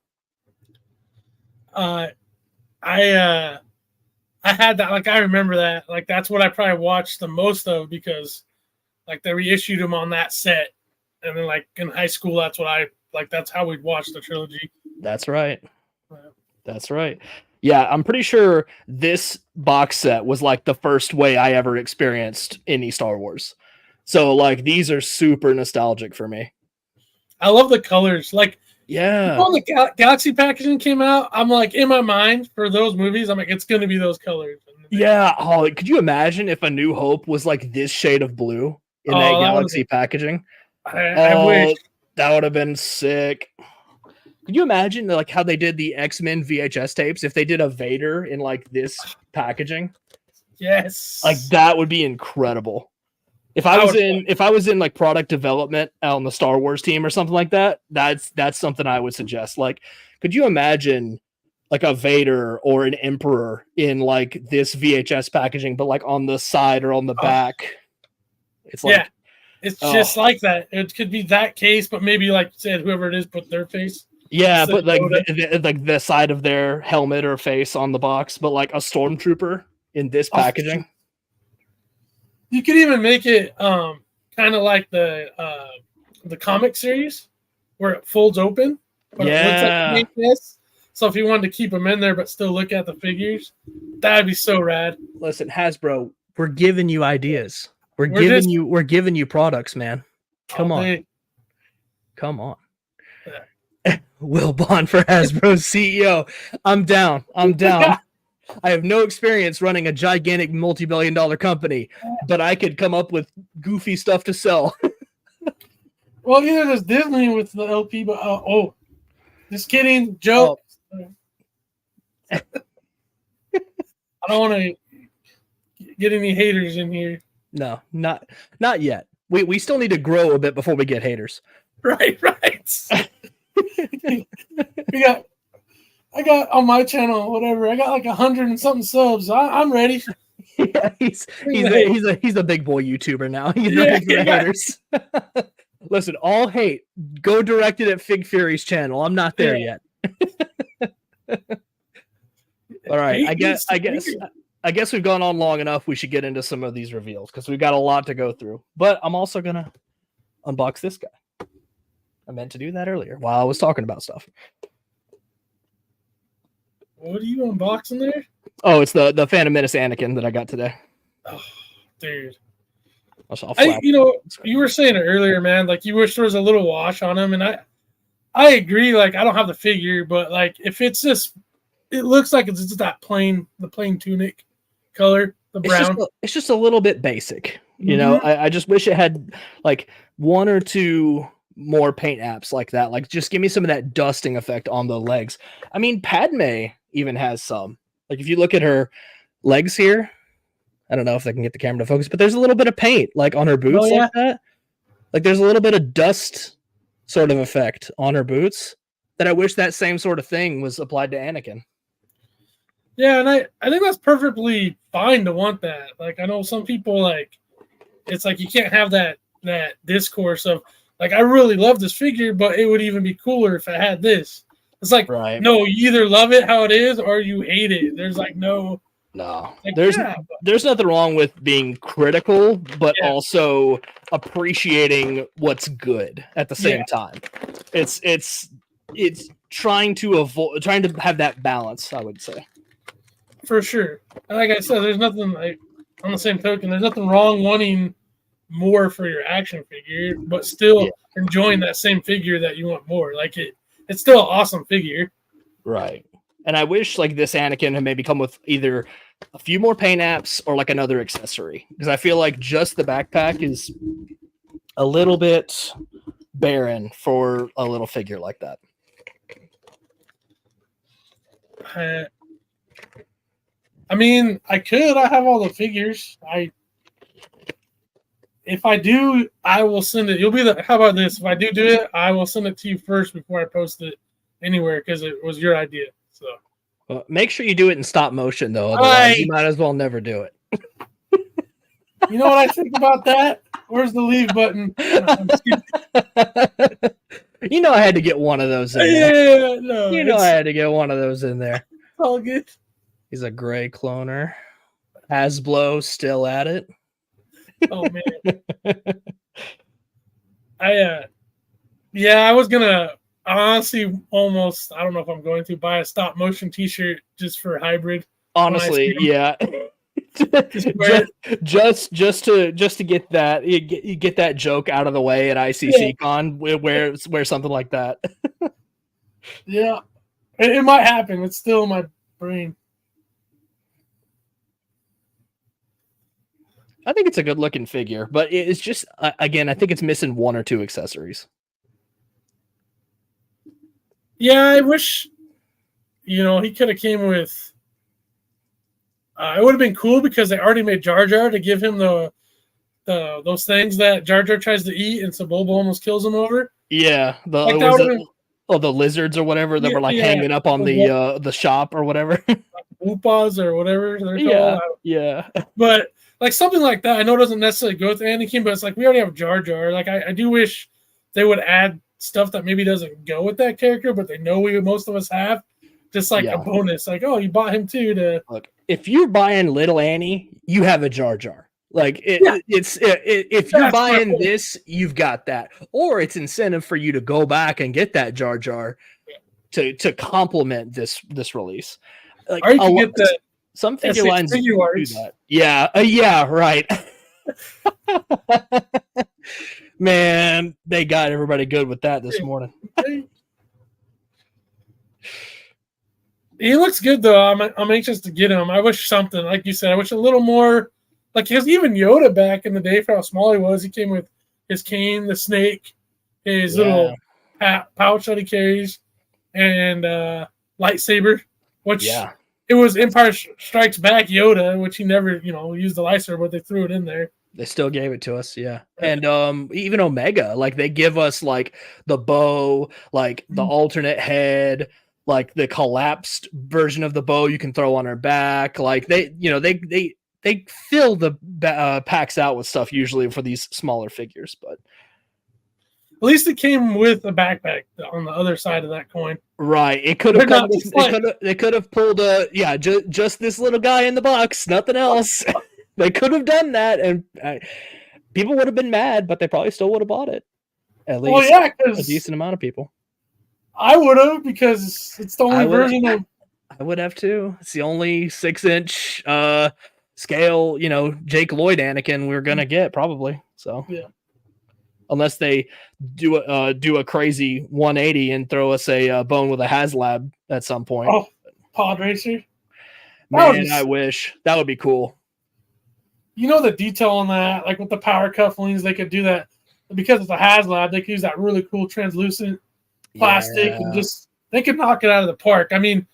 I had that. Like, I remember that. Like, that's what I probably watched the most of because, like, they reissued them on that set, and then like in high school, that's what I like. That's how we'd watch the trilogy. That's right. That's right. Yeah, I'm pretty sure this box set was like the first way I ever experienced any Star Wars. So like these are super nostalgic for me. I love the colors. Like, yeah, when the Galaxy packaging came out, I'm like, in my mind for those movies, I'm like, it's gonna be those colors. Yeah. Oh, could you imagine if A New Hope was like this shade of blue in that Galaxy packaging? I wish that would have been sick. Could you imagine like how they did the X-Men VHS tapes if they did a Vader in like this packaging? Yes. Like that would be incredible. If I was in like product development on the Star Wars team or something like that, that's something I would suggest. Like, could you imagine like a Vader or an Emperor in like this VHS packaging, but like on the side or on the back? It's like, it's just like that. It could be that case, but maybe like you said, whoever it is put their face. Yeah, but like the side of their helmet or face on the box, but like a stormtrooper in this packaging. You could even make it kind of like the comic series where it folds open, but it looks like this. So if you wanted to keep them in there but still look at the figures, that'd be so rad. Listen, Hasbro, we're giving you ideas. We're giving you products, man. Come on. Come on. Will Bond for Hasbro's CEO. I'm down. I have no experience running a gigantic multi-billion-dollar company, but I could come up with goofy stuff to sell. Well, either there's Disney with the LP, but just kidding, joke. I don't want to get any haters in here. No, not yet. We still need to grow a bit before we get haters. Right. I got on my channel, whatever. I got like 100 and something subs. I'm ready. Yeah, he's a big boy YouTuber now. He's ready for the haters. Listen, all hate, go direct it at Fig Fury's channel. I'm not there yet. All right, I guess we've gone on long enough. We should get into some of these reveals because we've got a lot to go through. But I'm also gonna unbox this guy. I meant to do that earlier while I was talking about stuff. What are you unboxing there? Oh, it's the Phantom Menace Anakin that I got today. Oh, dude. You were saying it earlier, man. Like you wish there was a little wash on him, and I agree. Like I don't have the figure, but like if it's just, it looks like it's just the plain tunic color, the brown. It's just a little bit basic, you know. I just wish it had like one or two more paint apps like that. Like just give me some of that dusting effect on the legs. I mean, Padme even has some. Like if you look at her legs here, I don't know if I can get the camera to focus, but there's a little bit of paint like on her boots like that. Like there's a little bit of dust sort of effect on her boots that I wish that same sort of thing was applied to Anakin. Yeah, and I think that's perfectly fine to want that. Like I know some people like it's like you can't have that discourse of like I really love this figure, but it would even be cooler if I had this. It's like no, you either love it how it is or you hate it. There's like no. Like, there's nothing wrong with being critical, but also appreciating what's good at the same time. It's trying to have that balance, I would say. For sure. Like I said, there's nothing like on the same token, there's nothing wrong wanting more for your action figure, but still enjoying that same figure that you want more. Like it's still an awesome figure. Right. And I wish like this Anakin had maybe come with either a few more paint apps or like another accessory. Because I feel like just the backpack is a little bit barren for a little figure like that. I mean, I have all the figures. if I do, I will send it. You'll be the. How about this? If I do it, I will send it to you first before I post it anywhere because it was your idea. So Well, make sure you do it in stop motion though, otherwise you might as well never do it. You know what I think about that? Where's the leave button? You know I had to get one of those in there. Yeah, no. You know I had to get one of those in there. All good. He's a gray cloner. Hasbro still at it. Oh man. I was gonna honestly almost, I don't know if I'm going to buy a stop motion t-shirt just for hybrid. Honestly, yeah. just to get that you get that joke out of the way at ICC Con, wear something like that. Yeah, it might happen. It's still in my brain. I think it's a good looking figure, but it's just again, I think it's missing one or two accessories. Yeah, I wish he could have came with. It would have been cool because they already made Jar Jar to give him those things that Jar Jar tries to eat and Saboba almost kills him over. Yeah, the lizards or whatever that were like hanging up on the shop or whatever. Whoopas or whatever they're called. Yeah. But like something like that, I know it doesn't necessarily go with Anakin, but it's like we already have Jar Jar. Like I do wish they would add stuff that maybe doesn't go with that character, but they know most of us have. Just like a bonus, like, oh, you bought him too. Look, if you're buying Little Annie, you have a Jar Jar. Like if you're buying this, you've got that, or it's incentive for you to go back and get that Jar Jar to complement this release. Like, or you can get some figure lines do that. Yeah, right. Man, they got everybody good with that this morning. He looks good though. I'm anxious to get him. I wish something, like you said, I wish a little more, like because even Yoda back in the day for how small he was, he came with his cane, the snake, his little pouch that he carries, and lightsaber, which it was Empire Strikes Back Yoda, which he never used the lightsaber, but they threw it in there. They still gave it to us, and even Omega, like they give us like the bow, like the alternate head, like the collapsed version of the bow you can throw on her back. Like they fill the packs out with stuff usually for these smaller figures, but at least it came with a backpack on the other side of that coin. Right. It could have come. They could have pulled just this little guy in the box, nothing else. They could have done that, and people would have been mad, but they probably still would have bought it. At least a decent amount of people. I would have, because it's the only version of. I would have too. It's the only 6-inch scale, Jake Lloyd Anakin we're gonna get probably. So unless they do a crazy 180 and throw us a bone with a HasLab at some point. Oh, pod racer. Man, I wish that would be cool. The detail on that, like with the power cufflinks, they could do that because it's a HasLab. They could use that really cool translucent plastic and they could knock it out of the park. I mean,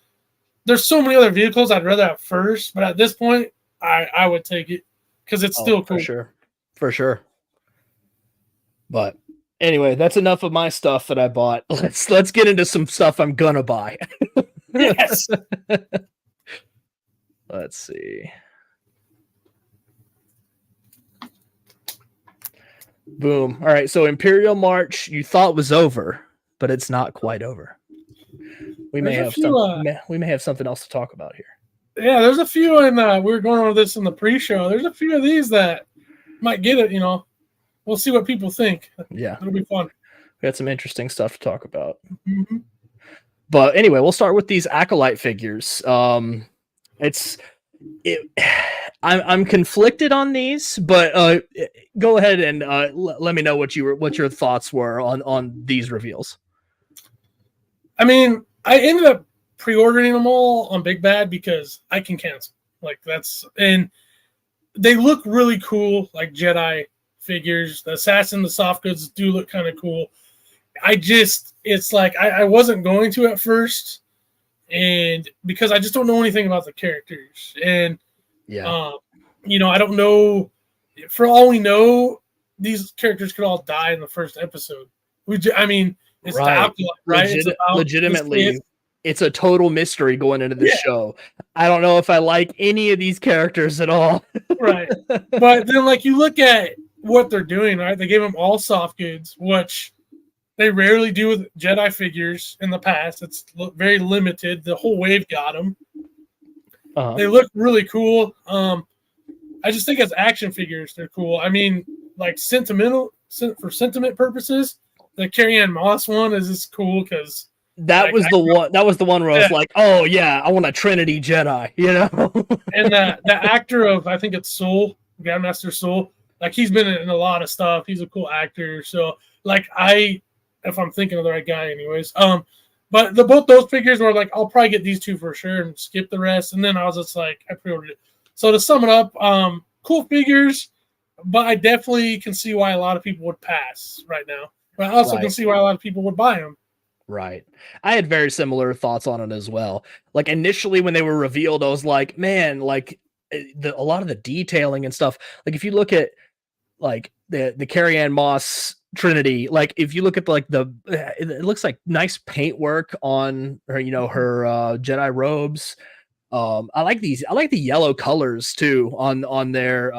there's so many other vehicles I'd rather have first, but at this point, I would take it because it's still cool. For sure. But anyway, that's enough of my stuff that I bought. Let's get into some stuff I'm gonna buy. Yes. Let's see. Boom. All right. So Imperial March you thought was over, but it's not quite over. We may have something else to talk about here. Yeah, there's a few, and we were going over this in the pre-show. There's a few of these that might get it. We'll see what people think. Yeah, it'll be fun. We had some interesting stuff to talk about. Mm-hmm. But anyway, we'll start with these Acolyte figures. I'm conflicted on these, but go ahead and let me know what your thoughts were on these reveals. I mean, I ended up pre-ordering them all on Big Bad because I can cancel. And they look really cool, like Jedi figures. The Assassin, the soft goods do look kind of cool. It's like I wasn't going to at first, and because I just don't know anything about the characters, and I don't know. For all we know, these characters could all die in the first episode. I mean, it's the Right. alcohol, right? It's about Legitimately, it's a total mystery going into the Yeah. show. I don't know if I like any of these characters at all. Right. But then, like, you look at what they're doing, right? They gave them all soft goods, which they rarely do with Jedi figures in the past. It's very limited. The whole wave got them. They look really cool. I just think as action figures, they're cool. I mean, like for sentiment purposes, the Carrie-Anne Moss one is just cool because that was the one where I was like, oh yeah, I want a Trinity Jedi, you know. And the actor of, I think it's Soul, Grandmaster Soul, like he's been in a lot of stuff. He's a cool actor. So like if I'm thinking of the right guy, anyways. But both those figures were like, I'll probably get these two for sure and skip the rest. And then I was just like, I pre-ordered it. So to sum it up, cool figures, but I definitely can see why a lot of people would pass right now. But I also can see why a lot of people would buy them. Right. I had very similar thoughts on it as well. Like initially when they were revealed, I was like, man, like a lot of the detailing and stuff. Like if you look at like the Carrie-Anne Moss Trinity, like if you look at like it looks like nice paintwork on her, you know, her Jedi robes. I like the yellow colors too on their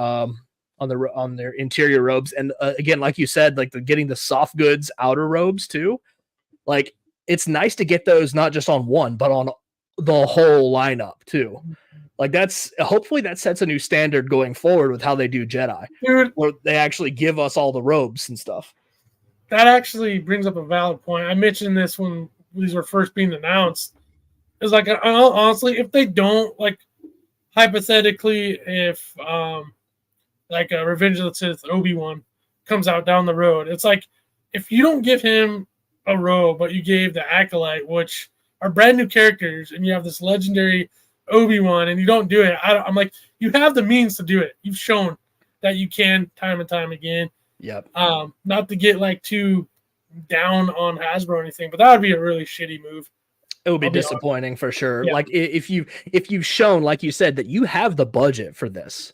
interior robes, and again, like you said, like getting the soft goods outer robes too. Like it's nice to get those not just on one, but on the whole lineup too. Like hopefully that sets a new standard going forward with how they do Jedi, dude. Where they actually give us all the robes and stuff. That actually brings up a valid point. I mentioned this when these were first being announced. It's like, honestly, if they don't, like, hypothetically, if like a Revenge of the Sith Obi-Wan comes out down the road, it's like if you don't give him a robe, but you gave the Acolyte, which are brand new characters, and you have this legendary Obi-Wan, and you don't do it, I'm like, you have the means to do it. You've shown that you can time and time again. Yep. Not to get like too down on Hasbro or anything, but that would be a really shitty move. It would be disappointing for sure. Yeah. Like if you've shown, like you said, that you have the budget for this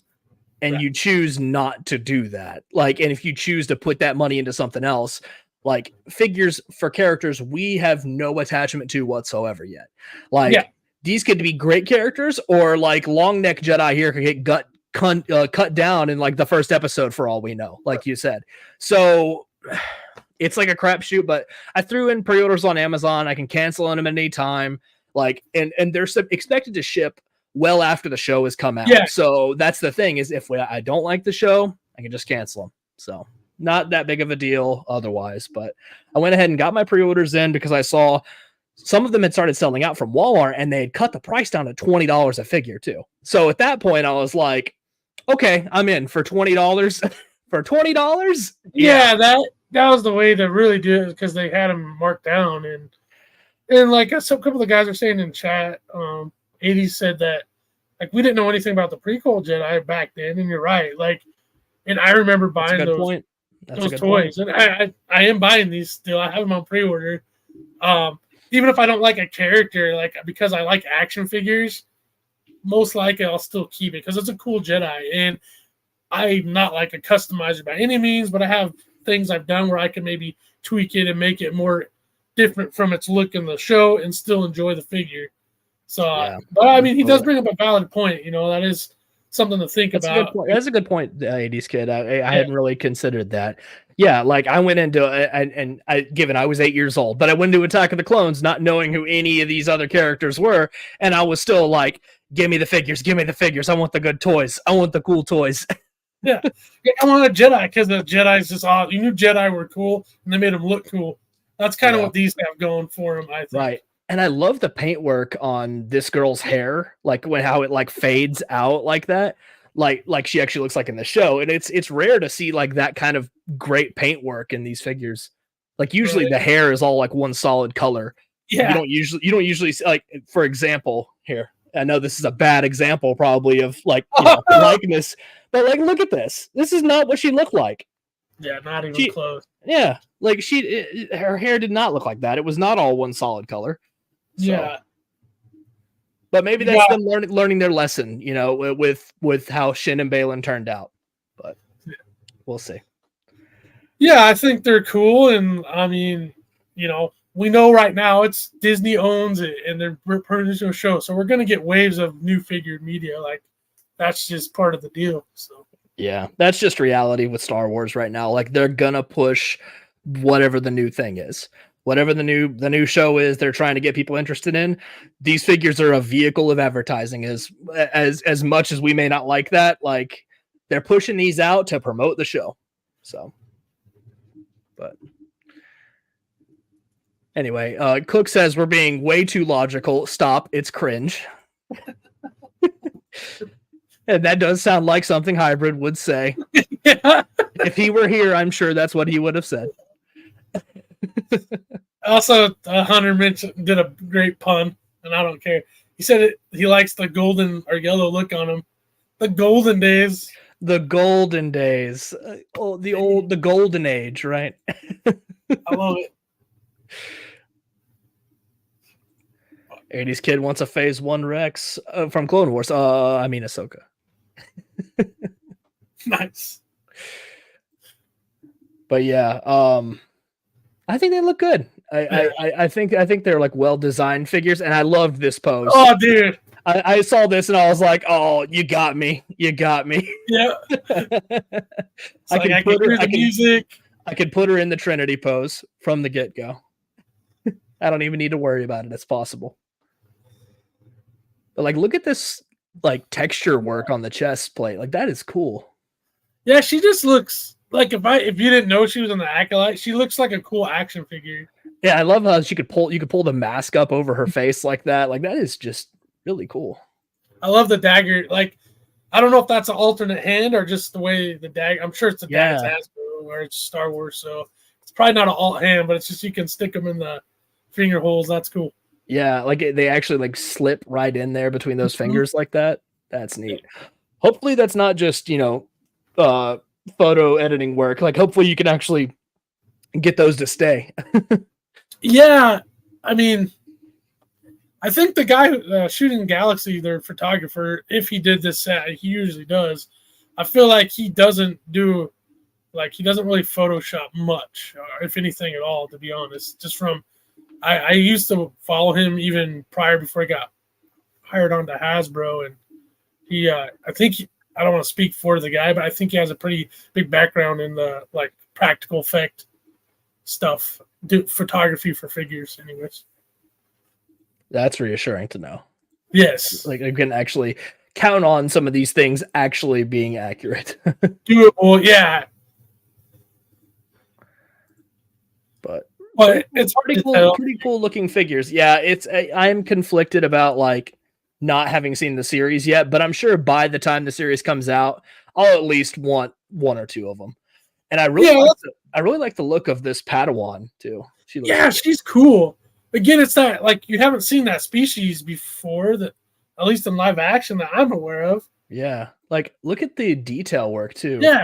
and you choose not to do that, like, and if you choose to put that money into something else, like figures for characters we have no attachment to whatsoever yet. Like these could be great characters, or like long neck Jedi here could get cut down in like the first episode for all we know, like you said. So it's like a crapshoot, but I threw in pre-orders on Amazon. I can cancel them at any time. Like, and they're expected to ship well after the show has come out. Yeah. So that's the thing, is if I don't like the show, I can just cancel them. So not that big of a deal otherwise, but I went ahead and got my pre-orders in because I saw some of them had started selling out from Walmart, and they had cut the price down to $20 a figure too. So at that point I was like, okay, I'm in for $20 for $20. Yeah, that was the way to really do it, because they had them marked down, and like a couple of guys are saying in chat, 80 said that like we didn't know anything about the prequel Jedi back then, and you're right. Like, and I remember buying those toys, and I am buying these still. I have them on pre-order. Even if I don't like a character, like because I like action figures, most likely I'll still keep it because it's a cool Jedi, and I'm not like a customizer by any means, but I have things I've done where I can maybe tweak it and make it more different from its look in the show and still enjoy the figure. So, but I mean, he does bring up a valid point. You know, that is something to think about. That's a good point, 80s kid. I hadn't really considered that. Yeah, like I went into and I was 8 years old, but I went into Attack of the Clones not knowing who any of these other characters were, and I was still like, give me the figures. I want the good toys. I want the cool toys. Yeah, I want a Jedi because the Jedi's just awesome. You knew Jedi were cool, and they made them look cool. That's kind of what these have going for them, I think. Right. And I love the paintwork on this girl's hair, like how it like fades out like that, like she actually looks like in the show. And it's rare to see like that kind of great paintwork in these figures. Like usually the hair is all like one solid color. Yeah. You don't usually see, like, for example, here. I know this is a bad example probably of like likeness, but like look at this. This is not what she looked like. Yeah, not even close. Yeah, like her hair did not look like that. It was not all one solid color. So. Yeah. But maybe that's them learning their lesson, you know, with how Shin and Balin turned out. But we'll see. Yeah, I think they're cool, and I mean, we know right now it's Disney owns it, and they're producing a show, so we're gonna get waves of new figured media. Like that's just part of the deal. So Yeah, that's just reality with Star Wars right now. Like they're gonna push whatever the new thing is. Whatever the new show is they're trying to get people interested in. These figures are a vehicle of advertising as much as we may not like that. Like they're pushing these out to promote the show. So but anyway, Cook says we're being way too logical. Stop, it's cringe. And that does sound like something Hybrid would say. yeah. If he were here, I'm sure that's what he would have said. Also, Hunter did a great pun, and I don't care. He said he likes the golden or yellow look on him. The golden days. The golden days. The golden age, right? I love it. 80s kid wants a Phase 1 Rex from Clone Wars. I mean Ahsoka. Nice. But yeah, I think they look good. I think they're like well designed figures, and I loved this pose. Oh, dude. I saw this and I was like, "Oh, you got me! You got me!" Yeah. I can hear the music. I can put her in the Trinity pose from the get go. I don't even need to worry about it. It's possible. But like, look at this like texture work on the chest plate. Like that is cool. Yeah, she just looks like if you didn't know she was on the Acolyte, she looks like a cool action figure. Yeah, I love how you could pull the mask up over her face like that. Like that is just really cool. I love the dagger. Like, I don't know if that's an alternate hand or just the way the dagger. I'm sure it's the dagger's Hasbro or it's Star Wars, so it's probably not an alt hand, but it's just you can stick them in the finger holes. That's cool. Yeah, like they actually like slip right in there between those fingers like that. That's neat. Hopefully that's not just, photo editing work. Like hopefully you can actually get those to stay. Yeah, I mean, I think the guy shooting Galaxy, their photographer, if he did this set, he usually does. I feel like he doesn't really Photoshop much, or if anything at all, to be honest. Just from, I used to follow him even prior before he got hired onto Hasbro, and he, I don't want to speak for the guy, but I think he has a pretty big background in the like practical effect stuff, photography for figures, anyways. That's reassuring to know. Yes. Like I can actually count on some of these things actually being accurate. Doable, yeah. But it's pretty cool looking figures. Yeah, I'm conflicted about like not having seen the series yet, but I'm sure by the time the series comes out, I'll at least want one or two of them. And I really like the look of this Padawan too. She's cool. Again, it's that like you haven't seen that species before, that at least in live action that I'm aware of. Yeah, like look at the detail work too. Yeah,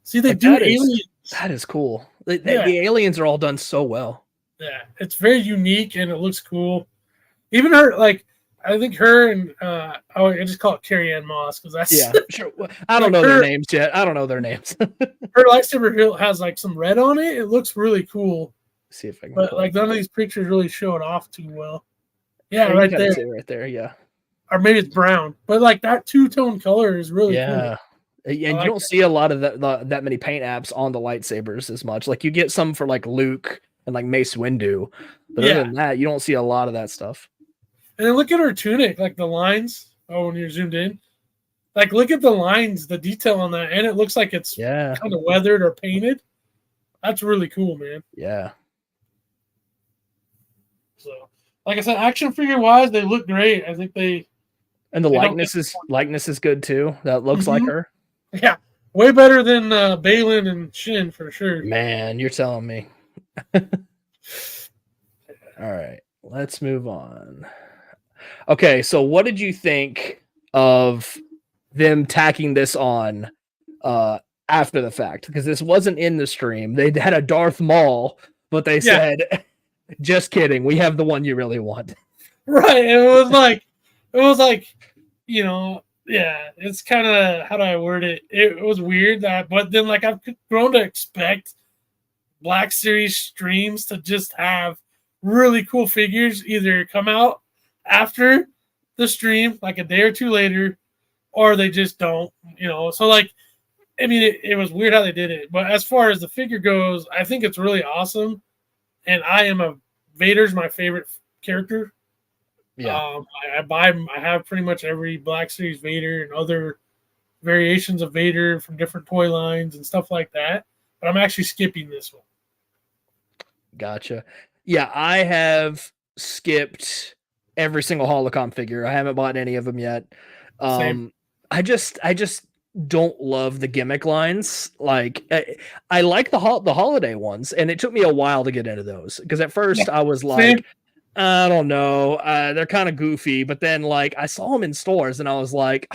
see they do aliens. That is cool. The aliens are all done so well. Yeah, it's very unique and it looks cool. Even her, like I think her and I just call it Carrie Ann Moss because that's sure. I don't know their names yet. I don't know their names. Her lightsaber hilt has like some red on it. It looks really cool. See if I can. But like none of these pictures really show it off too well. Yeah, right there. Right there. Yeah. Or maybe it's brown, but like that two-tone color is really cool. And you don't see a lot of that many paint apps on the lightsabers as much. Like you get some for like Luke and like Mace Windu, but other than that, you don't see a lot of that stuff. And then look at her tunic, like the lines. Oh, when you're zoomed in, like look at the lines, the detail on that, and it looks like it's kind of weathered or painted. That's really cool, man. Yeah. So, like I said, action figure wise, they look great. I think and the likeness is good too. That looks like her. Yeah, way better than Balin and Shin for sure. Man, you're telling me. All right, let's move on. Okay, so what did you think of them tacking this on after the fact? Because this wasn't in the stream. They had a Darth Maul, but they said, "Just kidding. We have the one you really want." Right. It was like, it's kind of, how do I word it? It was weird but then like I've grown to expect Black Series streams to just have really cool figures either come out after the stream, like a day or two later, or they just don't, So, like, I mean, it was weird how they did it. But as far as the figure goes, I think it's really awesome. And Vader's my favorite character. Yeah. I have pretty much every Black Series Vader and other variations of Vader from different toy lines and stuff like that. But I'm actually skipping this one. Gotcha. Yeah, I have skipped every single Holocom figure. I haven't bought any of them yet. Same. I just don't love the gimmick lines. Like I like the holiday ones, and it took me a while to get into those because at first I was like, I don't know, they're kind of goofy, but then like I saw them in stores and I was like,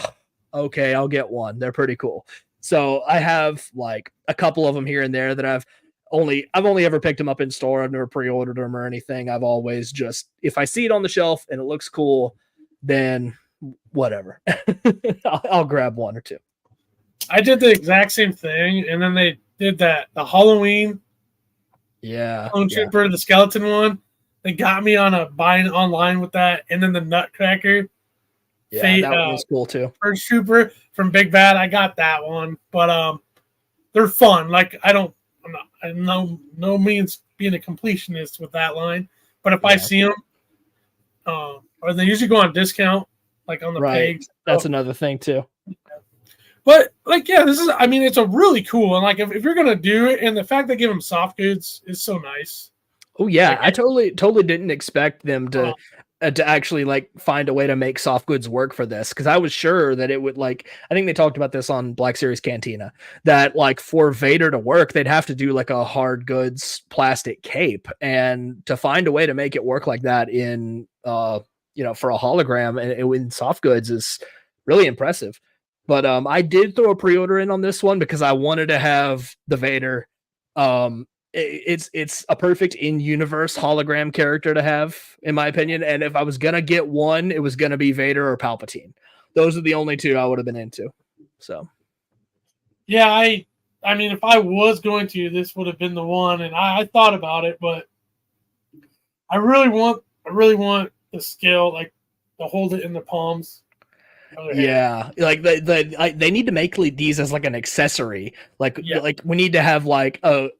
okay, I'll get one. They're pretty cool. So I have like a couple of them here and there that I've only ever picked them up in store. I've never pre-ordered them or anything. I've always just, if I see it on the shelf and it looks cool, then whatever. I'll grab one or two. I did the exact same thing, and then they did the Halloween. Yeah. Clone Trooper, the skeleton one. They got me on a buying online with that, and then the Nutcracker. Yeah, that was cool too. First Trooper from Big Bad. I got that one, but they're fun. Like I'm no means being a completionist with that line, but if I see them, or they usually go on discount, like on the page. That's another thing too. But like, yeah, it's a really cool, and like if you're gonna do it, and the fact they give them soft goods is so nice. Oh yeah, like, I totally didn't expect them to actually like find a way to make soft goods work for this, because I was sure that it would, like, I think they talked about this on Black Series Cantina, that like for Vader to work, they'd have to do like a hard goods plastic cape, and to find a way to make it work like that in for a hologram and in soft goods is really impressive. But I did throw a pre-order in on this one because I wanted to have the Vader. It's a perfect in-universe hologram character to have, in my opinion. And if I was gonna get one, it was gonna be Vader or Palpatine. Those are the only two I would have been into. So, yeah, I mean, if I was going to, this would have been the one. And I thought about it, but I really want the skill, like to hold it in the palms. Yeah, like they need to make these as like an accessory. Like we need to have like a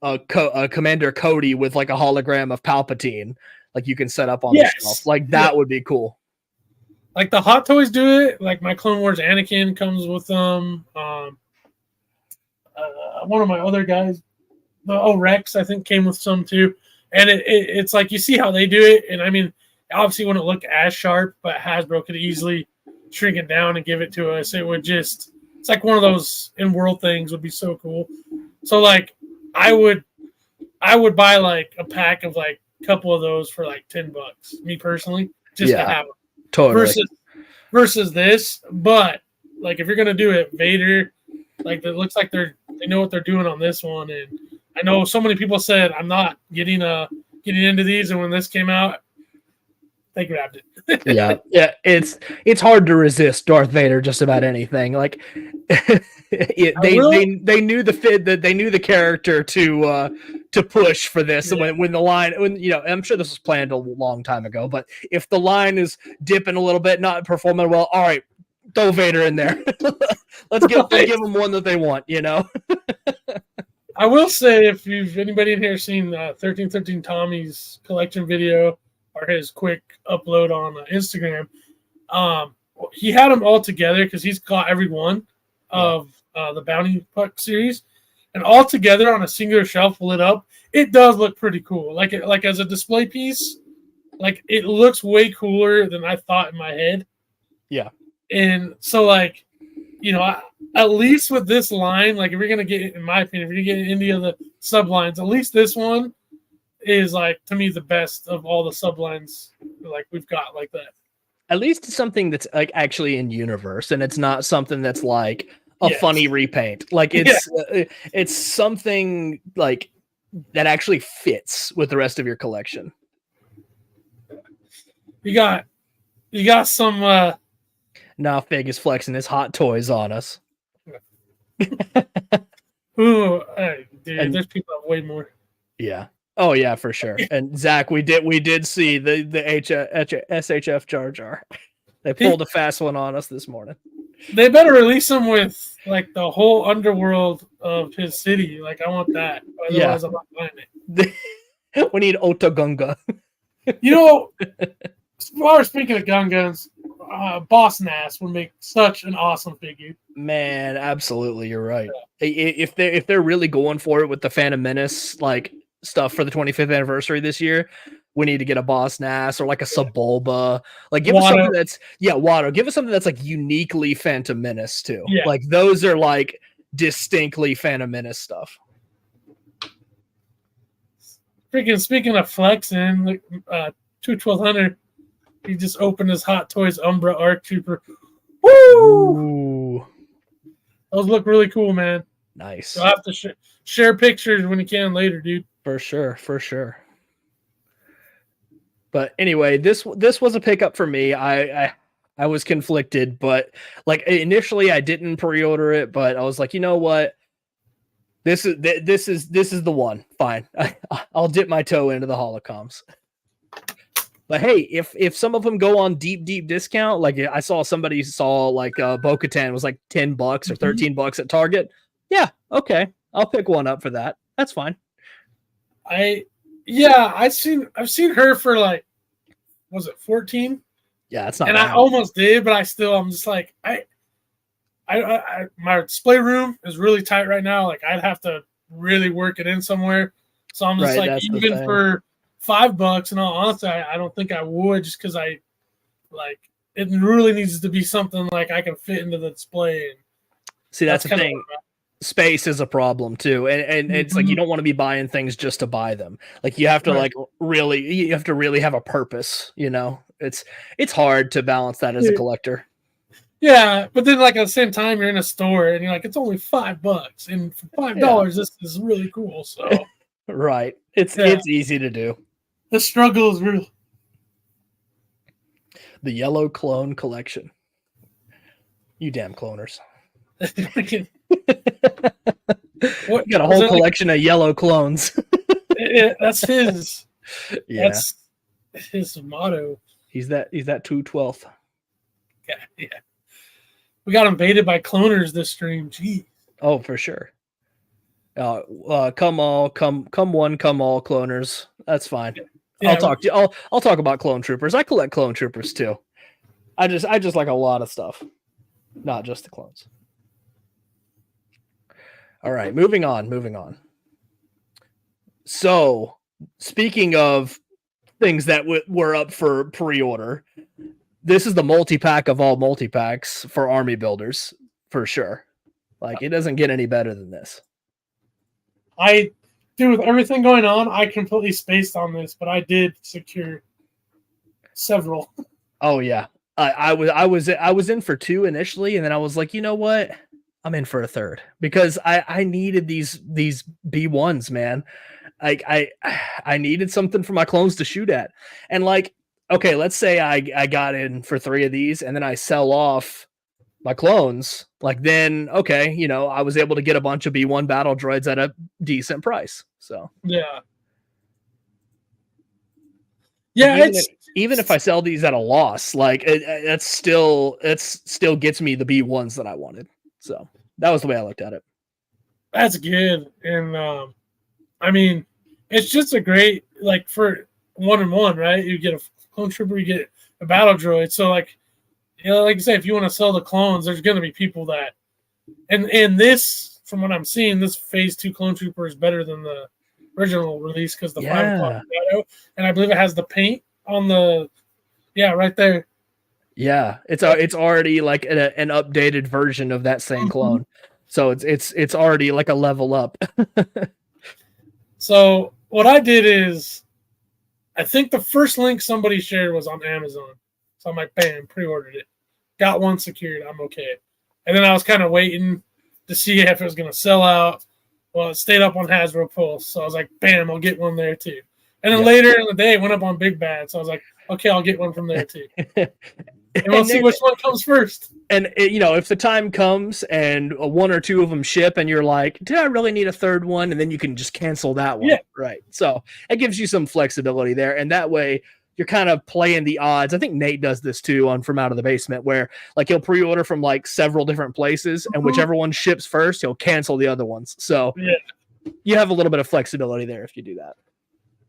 Commander Cody with like a hologram of Palpatine, like you can set up on the shelf. Like that would be cool. Like the Hot Toys do it. Like my Clone Wars Anakin comes with them. One of my other guys, Rex, I think came with some too. And it's like you see how they do it, and I mean, obviously it wouldn't look as sharp, but Hasbro could easily shrink it down and give it to us. It would just, it's like one of those in-world things, would be so cool. So like I would buy like a pack of like a couple of those for like $10, me personally, just to have them. Totally. Versus this. But like if you're gonna do it, Vader, like it looks like they know what they're doing on this one. And I know so many people said I'm not getting into these, and when this came out, they grabbed it. yeah, it's hard to resist Darth Vader just about anything. Like they knew the fit, that they knew the character to push for this. Yeah. When the line, I'm sure this was planned a long time ago, but if the line is dipping a little bit, not performing well, all right, throw Vader in there. Let's give them one that they want. I will say, if anybody in here seen 1313 Tommy's collection video, or his quick upload on Instagram, he had them all together because he's got every one of the Bounty Puck series, and all together on a singular shelf lit up. It does look pretty cool. Like as a display piece, like it looks way cooler than I thought in my head. Yeah, and so like, at least with this line, like if you're gonna get, in my opinion, if you're gonna get any of the sublines, at least this one is like, to me, the best of all the sublines like we've got like that. At least it's something that's like actually in universe, and it's not something that's like a funny repaint. Like it's something like that actually fits with the rest of your collection. You got some now Fig is flexing his Hot Toys on us. Ooh, hey, dude, there's people that have way more. Yeah. Oh yeah, for sure. And Zach, we did see the SHF Jar Jar. They pulled a fast one on us this morning. They better release him with like the whole underworld of his city. Like I want that. Otherwise, I'm not buying it. We need Otogunga. You know, while we're speaking of Gungans, Boss Nass would make such an awesome figure. Man, absolutely, you're right. Yeah. If they're really going for it with the Phantom Menace like stuff for the 25th anniversary this year, we need to get a Boss Nass or like a Sebulba. Like give us something that's Watto. Give us something that's like uniquely Phantom Menace too. Yeah. Like those are like distinctly Phantom Menace stuff. Freaking speaking of flexing, like 21200, he just opened his Hot Toys Umbra Arc Trooper. Woo! Those look really cool, man. Nice. You'll have to share pictures when you can later, dude. For sure. But anyway, this was a pickup for me. I was conflicted, but like initially I didn't pre-order it, but I was like, you know what? This is the one. Fine. I'll dip my toe into the holocoms. But hey, if some of them go on deep discount, like I saw somebody saw like Bo-Katan was like $10 or $13 at Target. Yeah, okay. I'll pick one up for that. That's fine. I've seen her for like, was it 14? Yeah, it's not. And bad. I almost did, but I'm just like I my display room is really tight right now. Like I'd have to really work it in somewhere. So I'm just like, even for $5, in all honesty, I don't think I would, just because I like it really needs to be something like I can fit into the display. And see, that's the thing. Space is a problem too, and it's like you don't want to be buying things just to buy them. Like you have to you have to really have a purpose. You know, it's hard to balance that as a collector. Yeah, but then like at the same time, you're in a store and you're like, it's only $5, and for $5, this is really cool. So right, it's easy to do. The struggle is real. The Yellow Clone Collection. You damn cloners. You got a whole collection of yellow clones. That's his. Yeah. That's his motto. He's that 212th. Yeah. We got invaded by cloners this stream. Jeez. Oh, for sure. Come all cloners. That's fine. Yeah, I'll talk about clone troopers. I collect clone troopers too. I just like a lot of stuff, not just the clones. All right, moving on. So, speaking of things that were up for pre-order, this is the multi-pack of all multi-packs for army builders, for sure. Like, it doesn't get any better than this. With everything going on, I completely spaced on this, but I did secure several. Oh yeah, I was in for 2 initially, and then I was like, you know what? I'm in for a 3rd because I needed these B1s, man. Like I needed something for my clones to shoot at, and like, okay, let's say I got in for 3 of these, and then I sell off my clones. Like then, okay, you know, I was able to get a bunch of B1 battle droids at a decent price. So yeah. Even if I sell these at a loss, like it still gets me the B1s that I wanted. So that was the way I looked at it. That's good. And I mean, it's just a great, like, for 1-in-1, right? You get a clone trooper, you get a battle droid. So like, you know, like you say, if you want to sell the clones, there's going to be people that, and this, from what I'm seeing, this Phase 2 clone trooper is better than the original release because the 5 o'clock shadow, and I believe it has the paint on the, right there. Yeah, it's already like an updated version of that same clone, so it's already like a level up. So what I did is, I think the first link somebody shared was on Amazon, so I'm like, bam, pre-ordered it, got one secured, I'm okay. And then I was kind of waiting to see if it was going to sell out. Well, it stayed up on Hasbro Pulse, so I was like, bam, I'll get one there too. And then later in the day, it went up on Big Bad, so I was like, okay, I'll get one from there too. And we'll see which one comes first. And if the time comes and one or two of them ship, and you're like, "Did I really need a third one?" And then you can just cancel that one, Yeah, right? So it gives you some flexibility there, and that way you're kind of playing the odds. I think Nate does this too on From Out of the Basement, where like he'll pre-order from like several different places, and whichever one ships first, he'll cancel the other ones. So yeah. you have a little bit of flexibility there if you do that.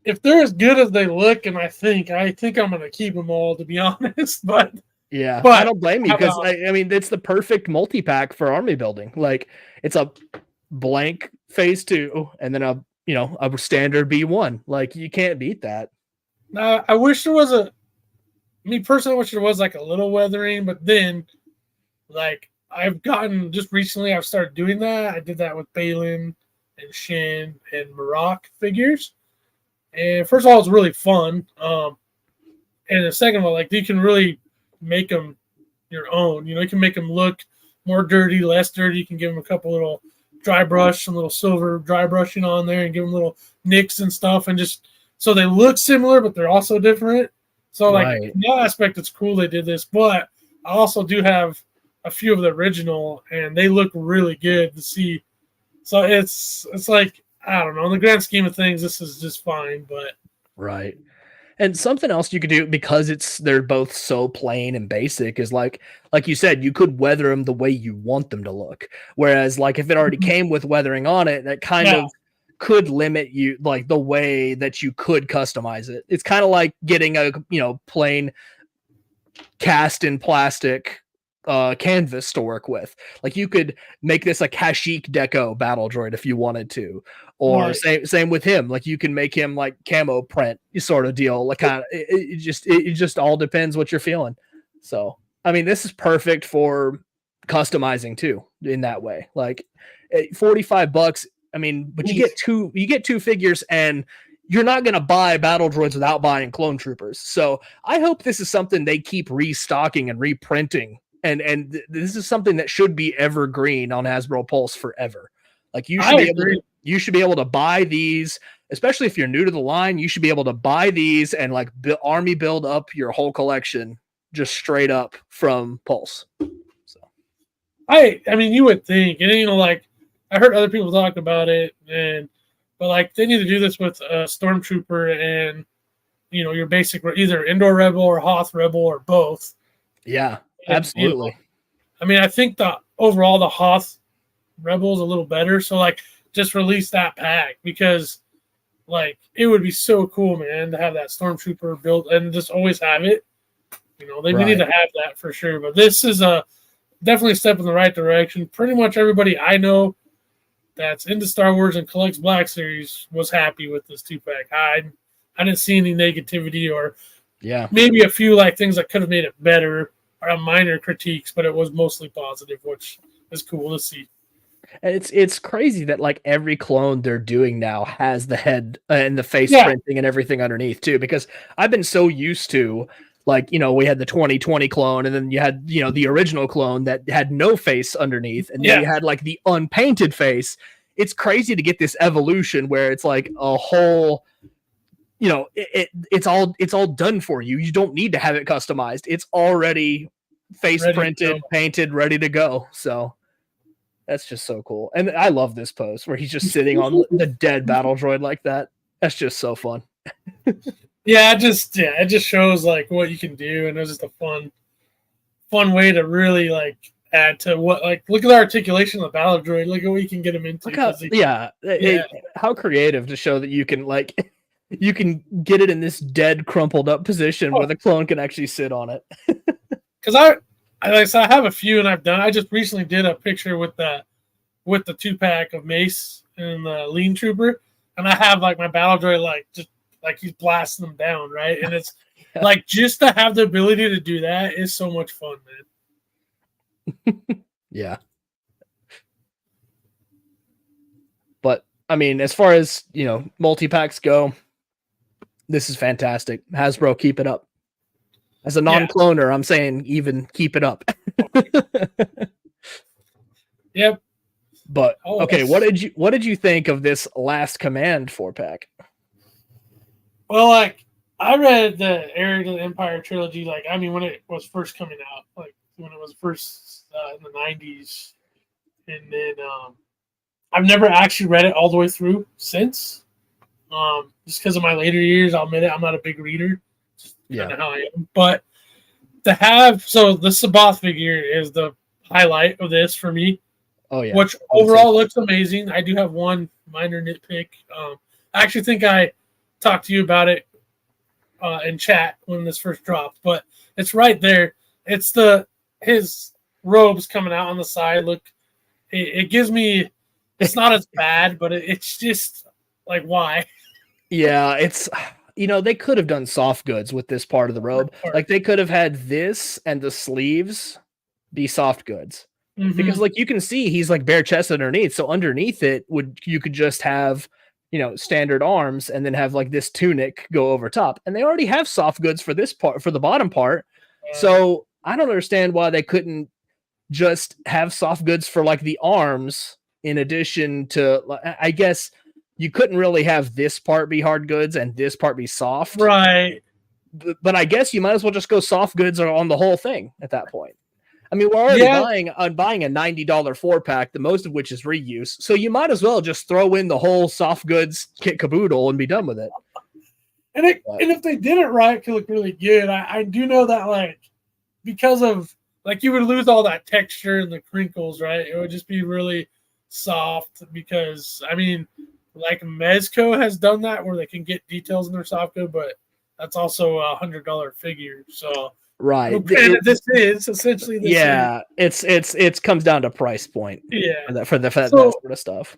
If they're as good as they look, and I think I'm gonna keep them all, to be honest. But Yeah, I but don't blame you, how because about I mean it's the perfect multi-pack for army building. Like it's a blank phase 2 and then a standard B1. Like you can't beat that. now? I wish there was a me personally. I wish there was like a little weathering, but then like I've gotten just recently, I've started doing that. I did that with Balin and Shin and Maroc figures. And first of all, it's really fun. And the second of all, like you can really make them your own. You know, you can make them look more dirty, less dirty. You can give them a couple little dry brush, some little silver dry brushing on there, and give them little nicks and stuff, and just so they look similar, but they're also different. So, like Right. in that aspect, it's cool they did this. But I also do have a few of the original, and they look really good to see. So it's like I don't know. In the grand scheme of things, this is just fine. But Right. And something else you could do, because they're both so plain and basic, is like you said, you could weather them the way you want them to look. Whereas like if it already came with weathering on it, that kind yeah, of could limit you, like the way that you could customize it. It's kind of like getting a plain cast in plastic canvas to work with. Like you could make this a Kashyyyk deco battle droid if you wanted to, or right. same with him. Like you can make him like camo print sort of deal. Like kind of it just all depends what you're feeling. So I mean, this is perfect for customizing too in that way. Like $45. I mean, but you get two figures, and you're not going to buy battle droids without buying clone troopers. So I hope this is something they keep restocking and reprinting. And this is something that should be evergreen on Hasbro Pulse forever. Like I agree. you should be able to buy these, especially if you're new to the line. You should be able to buy these and like army build up your whole collection just straight up from Pulse. So I mean, you would think, and like I heard other people talk about it, but like they need to do this with a Stormtrooper and your basic either Indoor Rebel or Hoth Rebel or both. yeah, And absolutely. I mean, I think the overall the Hoth Rebel is a little better. So like, just release that pack, because like it would be so cool, man, to have that Stormtrooper built and just always have it. They need to have that for sure. But this is definitely a step in the right direction. Pretty much everybody I know that's into Star Wars and collects Black Series was happy with this 2-pack. I didn't see any negativity, or maybe a few like things that could have made it better, or minor critiques, but it was mostly positive, which is cool to see. And it's crazy that like every clone they're doing now has the head and the face Yeah, printing and everything underneath too, because I've been so used to like, we had the 2020 clone, and then you had, the original clone that had no face underneath, and then you had like the unpainted face. It's crazy to get this evolution where it's like a whole, it's all done for you. You don't need to have it customized. It's already face printed, painted, ready to go. So that's just so cool. And I love this pose where he's just sitting on the dead battle droid like that. That's just so fun. it just shows like what you can do, and it's just a fun way to really like add to what, like, look at the articulation of the battle droid. Look at what you can get him into. How creative to show that you can like you can get it in this dead, crumpled up position where the clone can actually sit on it. Because I have a few, and I just recently did a picture with the 2-pack of Mace and the Lean Trooper, and I have like my battle droid like just like he's blasting them down, right? And it's like just to have the ability to do that is so much fun, man. Yeah. But I mean, as far as multi-packs go, this is fantastic. Hasbro, keep it up. As a non-cloner, I'm saying even keep it up. Yep. But okay, what did you think of this Last Command 4-pack? Well, like I read the Heir to the Empire trilogy, like I mean when it was first coming out, like when it was first in the 90s. And then I've never actually read it all the way through since. Just because of my later years, I'll admit it, I'm not a big reader. Just kind of how I am. But to have, so the Sabath figure is the highlight of this for me. Oh, yeah. Which overall looks amazing. I do have one minor nitpick. I actually think I talked to you about it in chat when this first dropped, but it's right there. It's his robes coming out on the side. Look, it gives me, it's not as bad, but it's just like, why? Yeah, it's, they could have done soft goods with this part of the robe. Like they could have had this and the sleeves be soft goods. Because like you can see he's like bare chest underneath. So underneath it you could just have, standard arms and then have like this tunic go over top. And they already have soft goods for this part, for the bottom part. So I don't understand why they couldn't just have soft goods for like the arms in addition to, I guess you couldn't really have this part be hard goods and this part be soft. Right. But I guess you might as well just go soft goods on the whole thing at that point. I mean, we're already buying a $90 4-pack, the most of which is reuse. So you might as well just throw in the whole soft goods kit caboodle and be done with it. And if they did it right, it could look really good. I do know that, like, because of, like, you would lose all that texture and the crinkles, right? It would just be really soft because, I mean, like Mezco has done that where they can get details in their soft good, but that's also a $100 figure. So. Right. This is essentially this. Yeah, it's comes down to price point. Yeah. For that sort of stuff.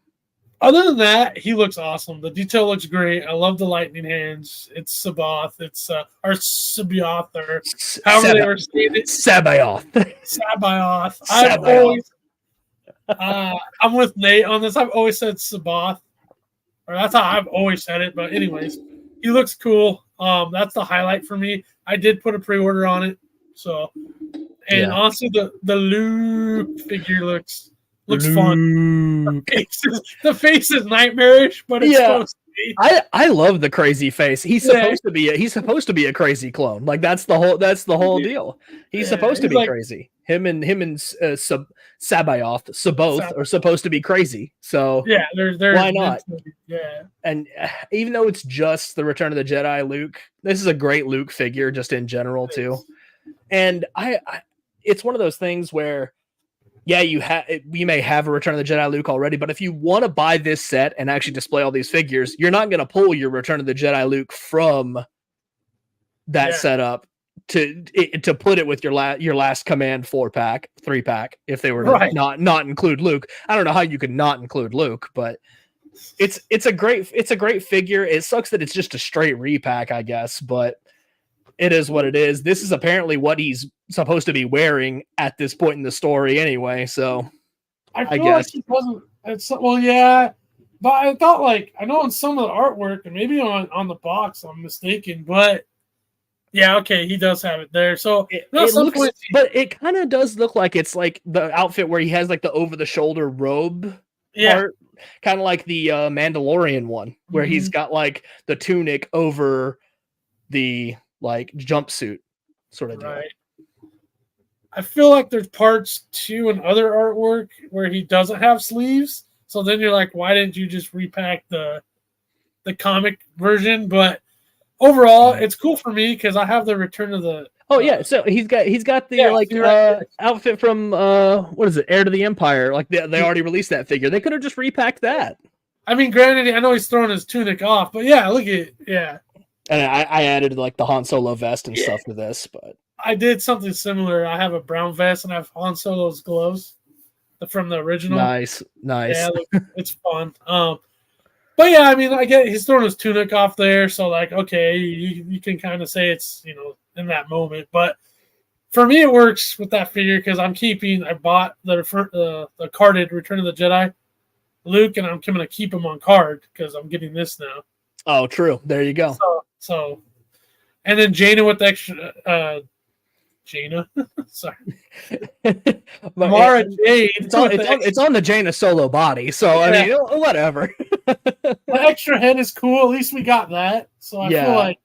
Other than that, he looks awesome. The detail looks great. I love the lightning hands. It's Sabath. It's or Sabaoth or however they were saying it. Sabaoth. I've always I'm with Nate on this. I've always said Sabaoth. Or that's how I've always said it. But anyways, he looks cool. That's the highlight for me. I did put a pre-order on it, so honestly, the Luke figure looks fun. The face is nightmarish, but it's supposed to be. I love the crazy face. He's supposed to be a crazy clone. Like that's the whole deal. He's supposed to be crazy. Him and Sabaoth are supposed to be crazy. So they're why not? Yeah. And even though it's just the Return of the Jedi Luke, this is a great Luke figure just in general too. And I it's one of those things where you may have a Return of the Jedi Luke already, but if you want to buy this set and actually display all these figures, you're not going to pull your Return of the Jedi Luke from that setup to put it with your last Command 4-pack, 3-pack, if they were to not include Luke. I don't know how you could not include Luke, but it's a great figure. It sucks that it's just a straight repack, I guess, but it is what it is. This is apparently what he's supposed to be wearing at this point in the story anyway, so I guess like he wasn't. But I thought, like, I know in some of the artwork and maybe on the box I'm mistaken, but he does have it there. So but it kind of does look like it's like the outfit where he has like the over the shoulder robe part, kind of like the Mandalorian one where he's got like the tunic over the like jumpsuit sort of deal. Right. I feel like there's parts too in other artwork where he doesn't have sleeves. So then you're like, why didn't you just repack the comic version? But overall, it's cool for me because I have the Return of the. So he's got the outfit from what is it, Heir to the Empire? Like they already released that figure. They could have just repacked that. I mean, granted, I know he's throwing his tunic off, but look at it, And I added like the Han Solo vest and stuff to this, but I did something similar. I have a brown vest and I have Han Solo's gloves from the original. Nice. Yeah, it's fun. But I mean, I get he's throwing his tunic off there, so like, okay, you can kind of say it's in that moment. But for me, it works with that figure because I bought the carded Return of the Jedi Luke, and I'm going to keep him on card because I'm getting this now. Oh, true. There you go. So, and then Jaina with the extra. Jaina, sorry, Mara Jade. It's on the Jaina Solo body, so I mean, whatever. The extra head is cool. At least we got that. So I feel like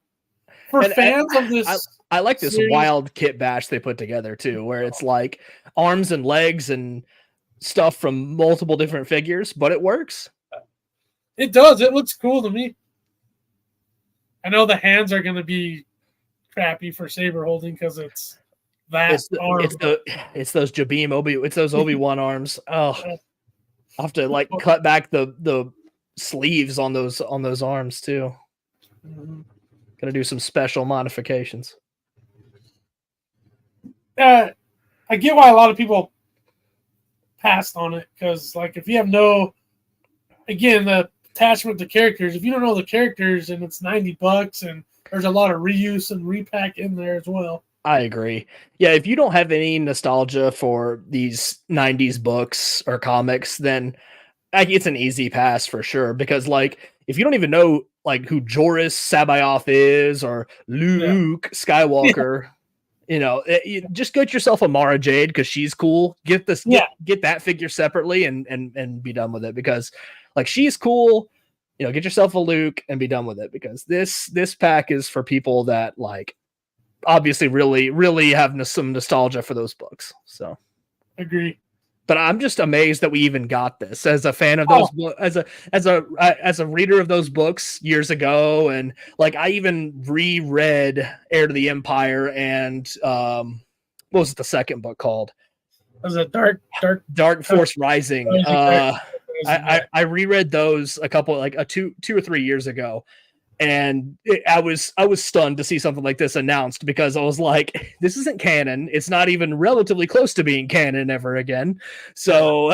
For And fans of this, I like this series, wild kit bash they put together too, where it's like arms and legs and stuff from multiple different figures, but it works. it does. It looks cool to me. I know the hands are going to be crappy for saber holding because it's that arm. It's those Jabim it's those Obi-Wan arms. Oh, I'll have to like cut back the sleeves on those arms too. Mm-hmm. Gonna do some special modifications. I get why a lot of people passed on it because, like, if you have the attachment to characters, if you don't know the characters and it's $90 and there's a lot of reuse and repack in there as well. I agree. Yeah, if you don't have any nostalgia for these 90s books or comics, then it's an easy pass for sure. Because, like, if you don't even know like who Joris Sabayoth is or Luke Skywalker, you just get yourself a Mara Jade because she's cool. Get that figure separately and be done with it because, like, she's cool. Get yourself a Luke and be done with it because this pack is for people that like obviously really really have some nostalgia for those books. So agree. But I'm just amazed that we even got this as a fan of those as a reader of those books years ago, and like I even reread Heir to the Empire and what was the second book called? Was it Dark Force Rising? I reread those a couple like 2 or 3 years ago, and I was stunned to see something like this announced because I was like, this isn't canon. It's not even relatively close to being canon ever again. So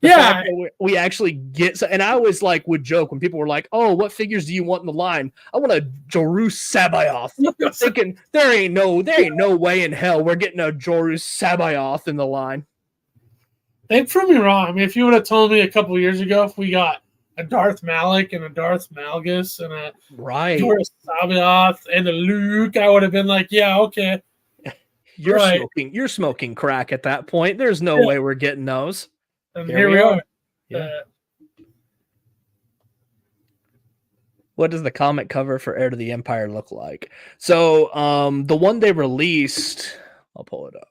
yeah, we actually get, and I always like would joke when people were like, oh, what figures do you want in the line? I want a Joruus Sabayoth. Thinking there ain't no way in hell we're getting a Joruus Sabayoth in the line. They proved me wrong. I mean, if you would have told me a couple of years ago if we got a Darth Malik and a Darth Malgus and a Joruus Sabayoth and a Luke, I would have been like, yeah, okay. You're smoking crack at that point. There's no way we're getting those. And here we are. Yeah. What does the comic cover for Heir to the Empire look like? So the one they released, I'll pull it up.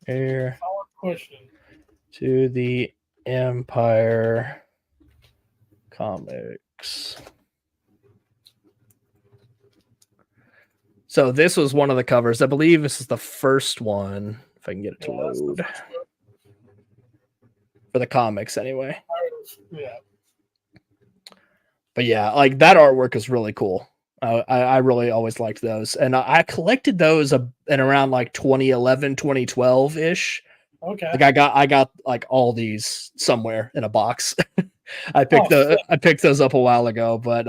Heir to the Empire comics. So this was one of the covers. I believe this is the first one. If I can get it to load. For the comics anyway. Yeah. But yeah, like that artwork is really cool. I really always liked those. And I collected those in around like 2011, 2012 ish. Okay. Like I got like all these somewhere in a box. I picked those up a while ago, but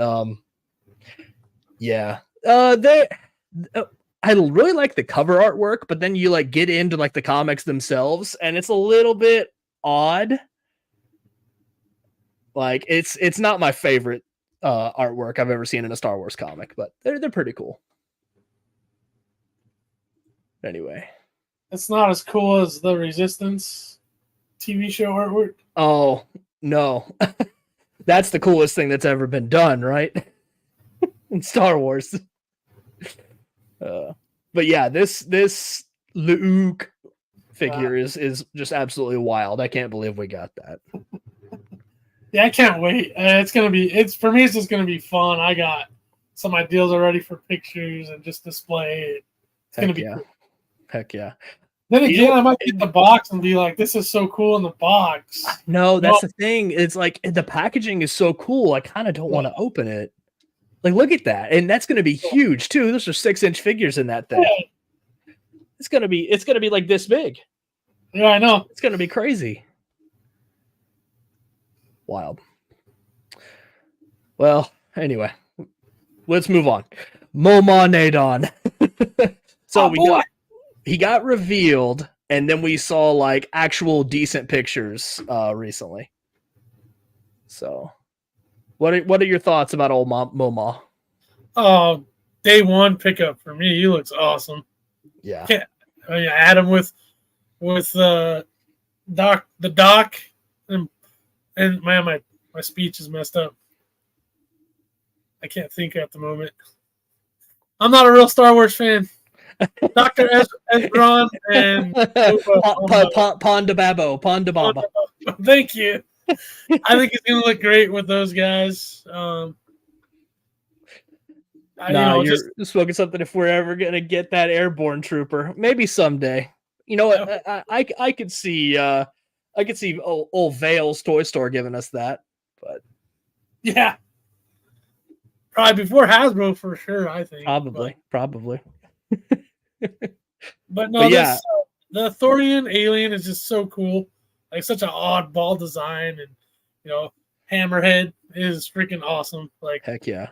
yeah. I really like the cover artwork, but then you like get into like the comics themselves and it's a little bit odd. Like it's not my favorite artwork I've ever seen in a Star Wars comic, but they're pretty cool. Anyway, it's not as cool as the Resistance TV show artwork. Oh no, that's the coolest thing that's ever been done, right? In Star Wars. But yeah, this Luke figure is just absolutely wild. I can't believe we got that. Yeah, I can't wait. For me, it's just gonna be fun. I got some ideas already for pictures and just display. It's gonna be cool. Heck yeah. Then again, I might get the box and be like, "This is so cool in the box." No, that's the thing. It's like the packaging is so cool. I kind of don't want to open it. Like, look at that, and that's going to be huge too. Those are 6-inch figures in that thing. Yeah. It's gonna be like this big. Yeah, I know. It's gonna be crazy. Wild. Well, anyway, let's move on. Moma Nadon. So he got revealed, and then we saw like actual decent pictures recently. So, what are your thoughts about old Moma? Oh, day one pickup for me. He looks awesome. Yeah. Add him with the doc, and man, my speech is messed up. I can't think at the moment. I'm not a real Star Wars fan. Dr. Ezron and Ponda Baba. Thank you. I think it's gonna look great with those guys. You're smoking something. If we're ever gonna get that airborne trooper, maybe someday. You know what? I could see old Vale's Toy Store giving us that, but yeah, probably before Hasbro for sure. I think probably. But no, yeah, the Thorian alien is just so cool. Like such an oddball design, and Hammerhead is freaking awesome. Like heck yeah,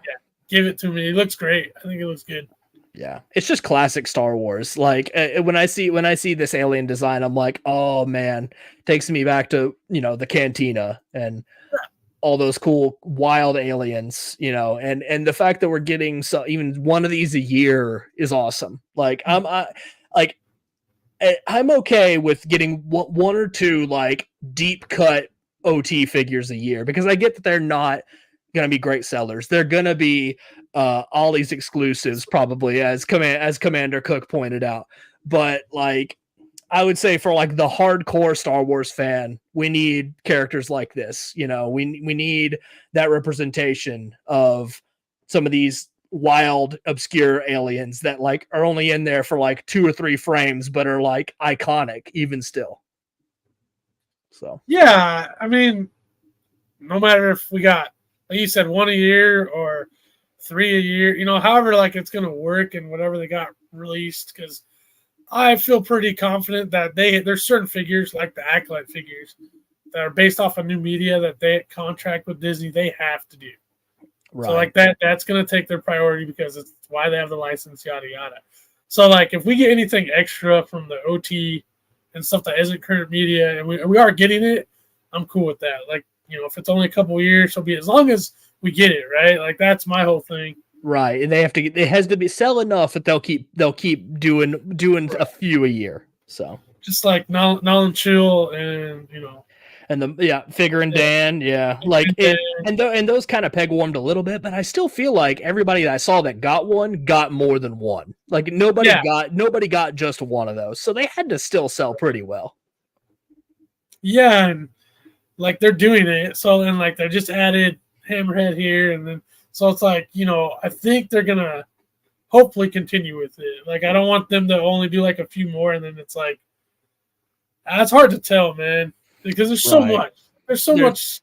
give it to me. It looks great. I think it looks good. Yeah, it's just classic Star Wars. Like when I see this alien design, I'm like, oh man, takes me back to the Cantina and all those cool wild aliens, and the fact that we're getting even one of these a year is awesome. Like I'm okay with getting one or two like deep cut OT figures a year, because I get that they're not going to be great sellers. They're going to be all these exclusives probably, as Commander Cook pointed out. But like, I would say for like the hardcore Star Wars fan, we need characters like this. We need that representation of some of these wild, obscure aliens that like are only in there for like 2 or 3 frames, but are like iconic even still. So yeah, I mean, no matter if we got, like you said, 1 a year or 3 a year, however like it's gonna work and whatever they got released, because I feel pretty confident that there's certain figures like the Acolyte figures that are based off of new media that they contract with Disney, they have to do. Right. So like that's going to take their priority because it's why they have the license, yada, yada. So like if we get anything extra from the OT and stuff that isn't current media and we are getting it, I'm cool with that. Like, if it's only a couple of years, so be it, as long as we get it, right? Like that's my whole thing. Right, and it has to be sell enough that they'll keep doing right. A few a year. So just like Nolan Chill and and Figure and Dan, like and those kind of peg warmed a little bit, but I still feel like everybody that I saw that got one got more than one. Like nobody got just one of those, so they had to still sell pretty well. Yeah, and like they're doing it, so and like they just added Hammerhead here, and then. So it's like, I think they're going to hopefully continue with it. Like, I don't want them to only do like a few more. And then it's like, it's hard to tell, man, because there's so much. There's so much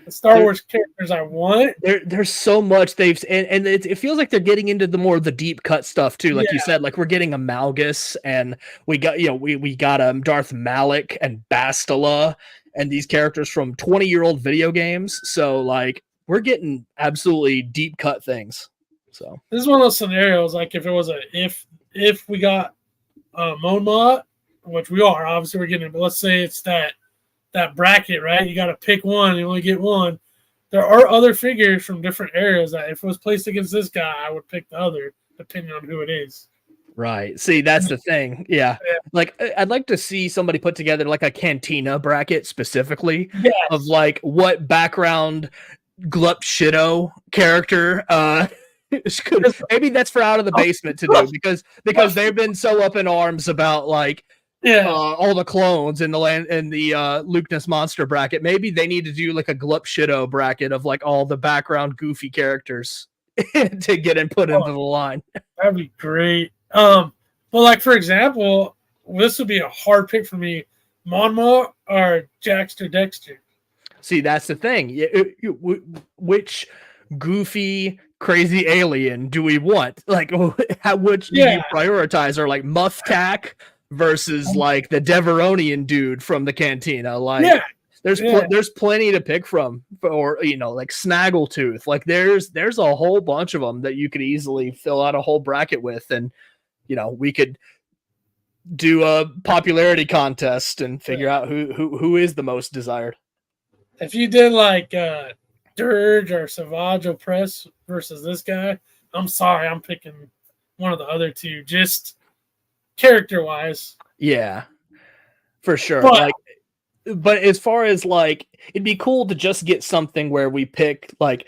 Star Wars characters I want. There's so much and it feels like they're getting into the more of the deep cut stuff too. Like you said, like we're getting a Malgus, and we got, we got Darth Malak and Bastila and these characters from 20-year-old video games. So like, we're getting absolutely deep cut things. So this is one of those scenarios, like if it was if we got Mon Mothma, which we are, obviously we're getting it, but let's say it's that bracket, right? You got to pick one, you only get one. There are other figures from different eras that if it was placed against this guy, I would pick the other, depending on who it is. Right. See, that's the thing. Yeah. Like I'd like to see somebody put together like a Cantina bracket specifically of like what background Glup Shido character maybe that's for Out of the Basement to do, because they've been so up in arms about like all the clones in the land and the Luke Ness Monster bracket. Maybe they need to do like a Glup Shido bracket of like all the background goofy characters to get and put into the line. That'd be great. But like for example, this would be a hard pick for me, Mon Mothma or Jaxter Dexter. See, that's the thing. Which goofy, crazy alien do we want? Like, which do you prioritize? Or like Muff Tack versus like the Deveronian dude from the Cantina? Like, there's plenty to pick from. Or like Snaggletooth. Like, there's a whole bunch of them that you could easily fill out a whole bracket with, and we could do a popularity contest and figure out who is the most desired. If you did like Dirge or Savage Opress versus this guy, I'm sorry, I'm picking one of the other two, just character-wise. Yeah, for sure. But as far as like, it'd be cool to just get something where we pick like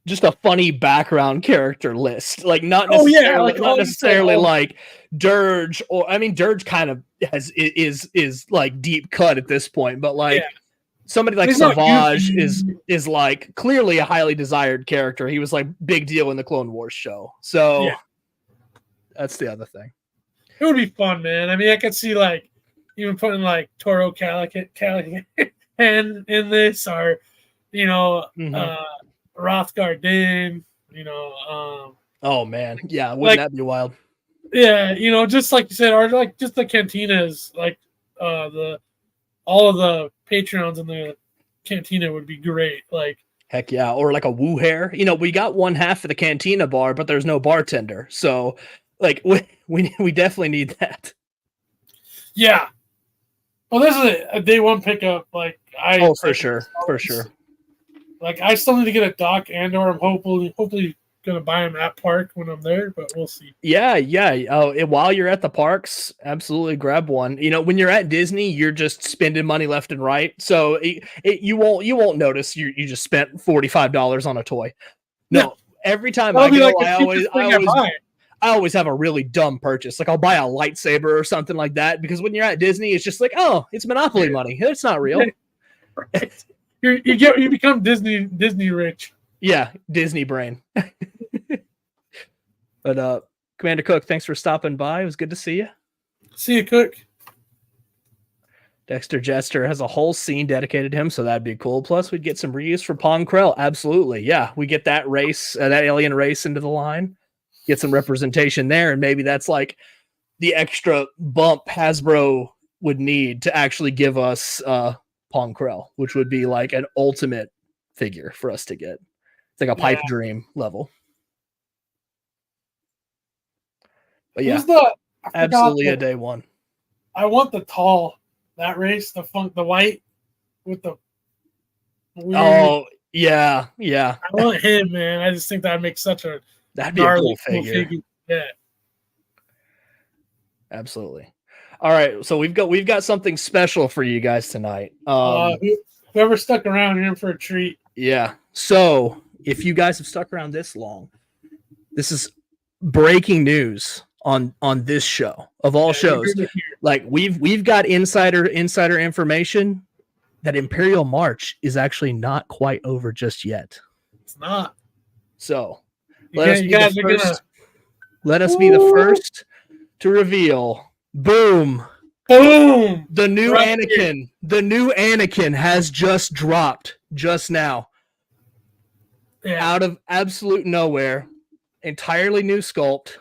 just a funny background character list. Like not Oh necessarily, yeah, like not you said, necessarily like Dirge, or I mean Dirge kind of is like deep cut at this point, but like somebody like he's not Savage goofy. is like clearly a highly desired character. He was like big deal in the Clone Wars show. So that's the other thing. It would be fun, man. I mean, I could see like even putting like Toro Callahan in this, or you know, Rothgar Dane, you know. Oh man, yeah, wouldn't like, that be wild? Yeah, you know, just like you said, or like just the cantinas, like all of the Patreons in the cantina would be great. Like, heck yeah, or like a Woo Hair. You know, we got one half of the cantina bar, but there's no bartender, so like we definitely need that. Yeah. Well, this is a day one pickup. Like for sure. Like I still need to get a dock, and or I'm hopefully gonna buy them at park when I'm there, but we'll see. Yeah. Oh, while you're at the parks, absolutely grab one. You know, when you're at Disney, you're just spending money left and right, so you won't notice you just spent $45 on a toy. No, every time I go, I always have a really dumb purchase. Like I'll buy a lightsaber or something like that, because when you're at Disney, it's just like, oh, it's Monopoly money. It's not real. Right. You become Disney rich. Yeah, Disney brain. But Commander Cook, thanks for stopping by. It was good to see you. See you, Cook. Dexter Jester has a whole scene dedicated to him, so that'd be cool. Plus, we'd get some reuse for Pong Krell. Absolutely, yeah. We get that race, that alien race into the line. Get some representation there, and maybe that's like the extra bump Hasbro would need to actually give us Pong Krell, which would be like an ultimate figure for us to get. It's like a pipe dream level. But yeah, absolutely a day one. I want the tall, that race, the white with the weird. Oh yeah. I want him, man. I just think that'd make such a that'd be a cool figure. Yeah, absolutely. All right, so we've got something special for you guys tonight. Whoever stuck around, you're in for a treat. Yeah. So if you guys have stuck around this long, this is breaking news on this show of all shows. Like we've got insider information that Imperial March is actually not quite over just yet. It's not. So let us be the first to reveal. Boom. The new Anakin. Here. The new Anakin has just dropped just now. Yeah. Out of absolute nowhere. Entirely new sculpt.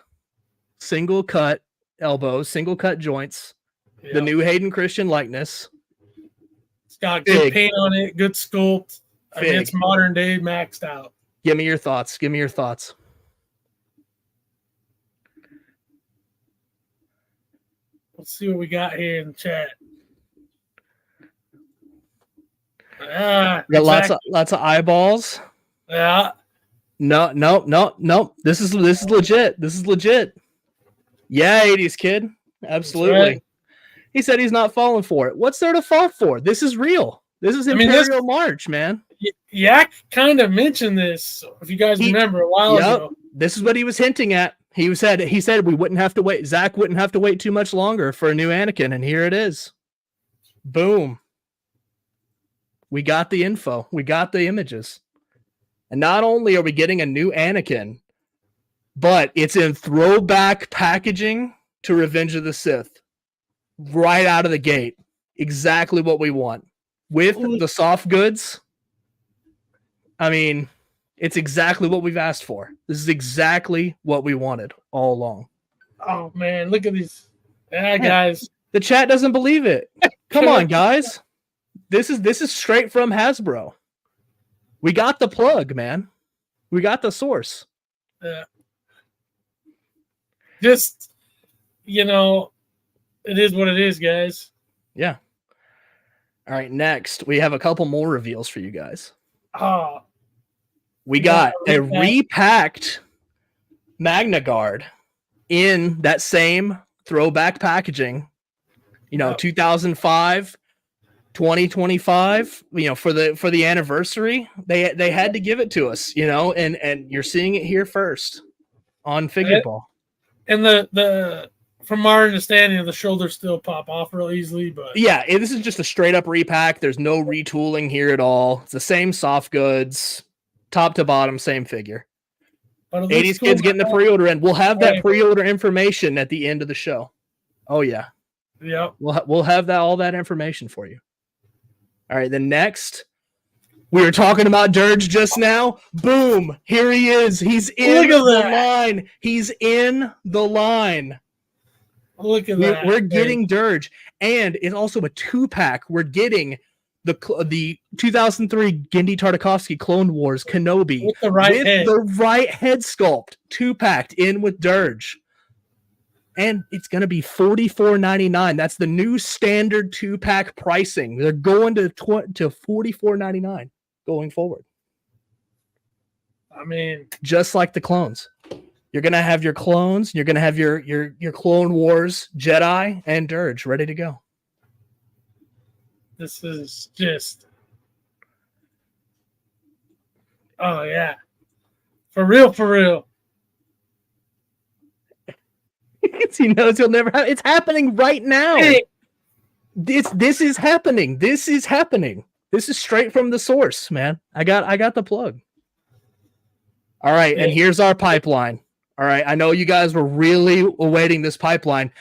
Single cut elbows, single cut joints. Yep. The new Hayden Christian likeness. It's got good paint on it, good sculpt. I mean, it's modern day maxed out. Give me your thoughts. Let's see what we got here in the chat. We got lots of eyeballs. Yeah. No. This is legit. Yeah, 80s kid. Absolutely. Right. He said he's not falling for it. What's there to fall for? This is real. This is Imperial March, man. Yak kind of mentioned this, if you guys remember, a while ago. This is what he was hinting at. He said we wouldn't have to wait. Zach wouldn't have to wait too much longer for a new Anakin, and here it is. Boom. We got the info. We got the images. And not only are we getting a new Anakin, but it's in throwback packaging to Revenge of the Sith. Right out of the gate. Exactly what we want. With the soft goods. I mean, it's exactly what we've asked for. This is exactly what we wanted all along. Oh, man. Look at these. Yeah, guys. The chat doesn't believe it. Come on, guys. This is straight from Hasbro. We got the plug, man. We got the source. Yeah. Just, it is what it is, guys. Yeah. All right, next, we have a couple more reveals for you guys. We got a repacked Magna Guard in that same throwback packaging. 2005 2025, for the anniversary, they had to give it to us, and you're seeing it here first on Figureball. And the from our understanding, the shoulders still pop off real easily, but yeah, this is just a straight up repack. There's no retooling here at all. It's the same soft goods, top to bottom, same figure. 80s cool, kids getting the pre-order in. We'll have that pre-order information at the end of the show. Oh yeah. Yep. We'll have all that information for you. All right, then next, we were talking about Dirge just now. Boom, here he is. He's in the line. He's in the line. Look at that. We're getting Dirge, and it's also a 2-pack. We're getting the 2003 Gendy Tartakovsky Clone Wars Kenobi with the right head sculpt, 2-packed in with Dirge. And it's going to be $44.99. That's the new standard 2-pack pricing. They're going to $44.99 going forward. I mean, just like the clones. You're going to have your clones. You're going to have your Clone Wars Jedi and Dirge ready to go. This is just, oh yeah, for real, for real. He knows he'll never have. It's happening right now. Hey. This is happening. This is happening. This is straight from the source, man. I got the plug. All right, and here's our pipeline. All right, I know you guys were really awaiting this pipeline.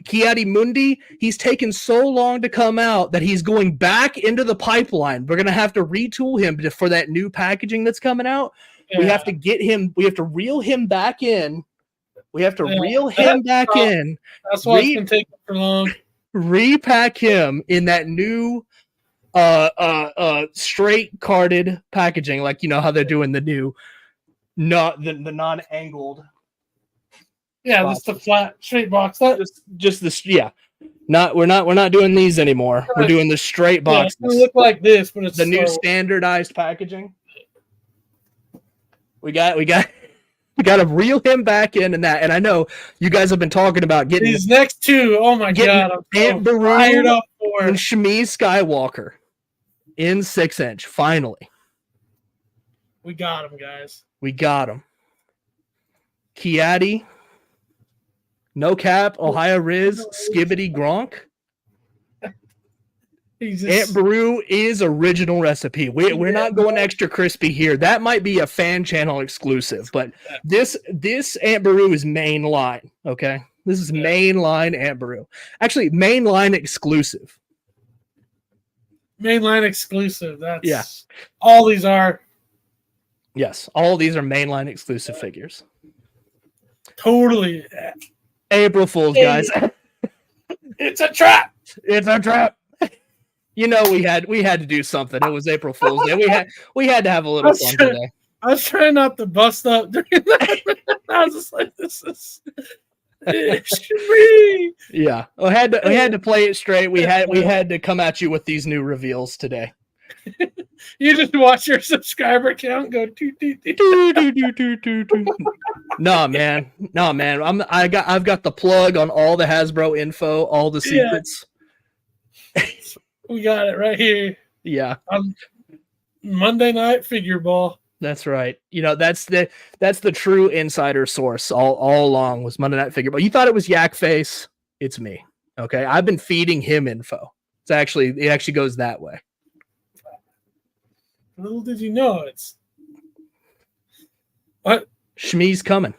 Ki-Adi-Mundi, he's taken so long to come out that he's going back into the pipeline. We're going to have to retool him for that new packaging that's coming out. Yeah. We have to get him. We have to reel him back in. We have to reel him back in. That's why it's been taking so long. Repack him in that new straight carded packaging, like how they're doing the new, not the non-angled. Yeah, that's the flat straight box. That just this. Yeah, we're not doing these anymore. We're doing the straight boxes. It's gonna look like this, but it's the new standardized packaging. We got to reel him back in and that. And I know you guys have been talking about getting these next two. Oh my god, I'm Aunt so fired up for and Shmi Skywalker in 6-inch. Finally, we got him, guys. We got him. Ki-Adi, No Cap, Ohio Riz, Skibbity Gronk. Aunt Beru is original recipe. We're not going extra crispy here. That might be a fan channel exclusive, but this Aunt Beru is main line. Okay, this is main line Aunt Beru. Actually, main line exclusive. Main line exclusive. That's all these are. Yes, all these are mainline exclusive figures. Totally. April Fools, guys. It's a trap. It's a trap. We had to do something. It was April Fool's Day. We had to have a little fun today. I was trying not to bust up during that. I was just like, this is me. Yeah. We had to play it straight. We had to come at you with these new reveals today. You just watch your subscriber count go toot, toot, toot. No, man. I've got the plug on all the Hasbro info, all the secrets. We got it right here. Yeah. Monday Night Figureball. That's right. That's the true insider source all along was Monday Night Figureball. You thought it was Yak Face. It's me. Okay. I've been feeding him info. It actually goes that way. Little did you know it's what? Shmi's coming.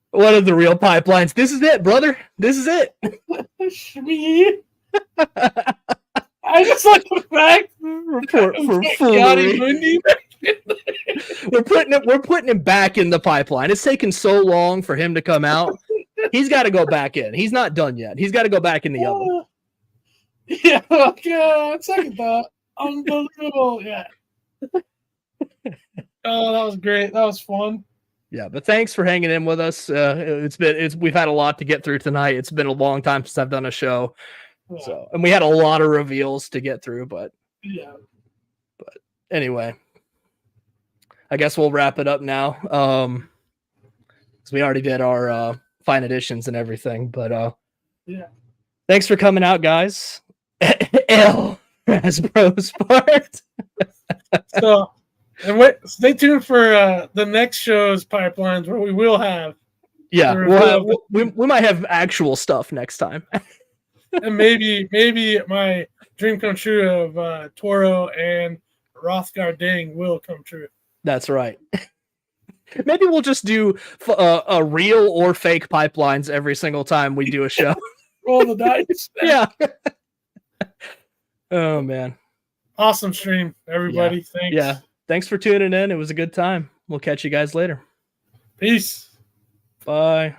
One of the real pipelines. This is it, brother. This is it. Shmi. I just like the fact for foolery. We're putting him back in the pipeline. It's taken so long for him to come out. He's got to go back in. He's not done yet. He's got to go back in the oven. Yeah, okay. Second thought. Unbelievable. Yeah. Oh, that was great. That was fun. Yeah, but thanks for hanging in with us. We've had a lot to get through tonight. It's been a long time since I've done a show. Yeah. So, and we had a lot of reveals to get through, but anyway, I guess we'll wrap it up now. Because we already did our fine additions and everything. But Yeah. thanks for coming out, guys. L as bros part. So, and stay tuned for the next show's pipelines where we will have. Yeah, we might have actual stuff next time. And maybe my dream come true of Toro and Rothgar Dang will come true. That's right. Maybe we'll just do a real or fake pipelines every single time we do a show. Roll the dice. Yeah. Oh, man. Awesome stream, everybody. Thanks. Yeah. Thanks for tuning in. It was a good time. We'll catch you guys later. Peace. Bye.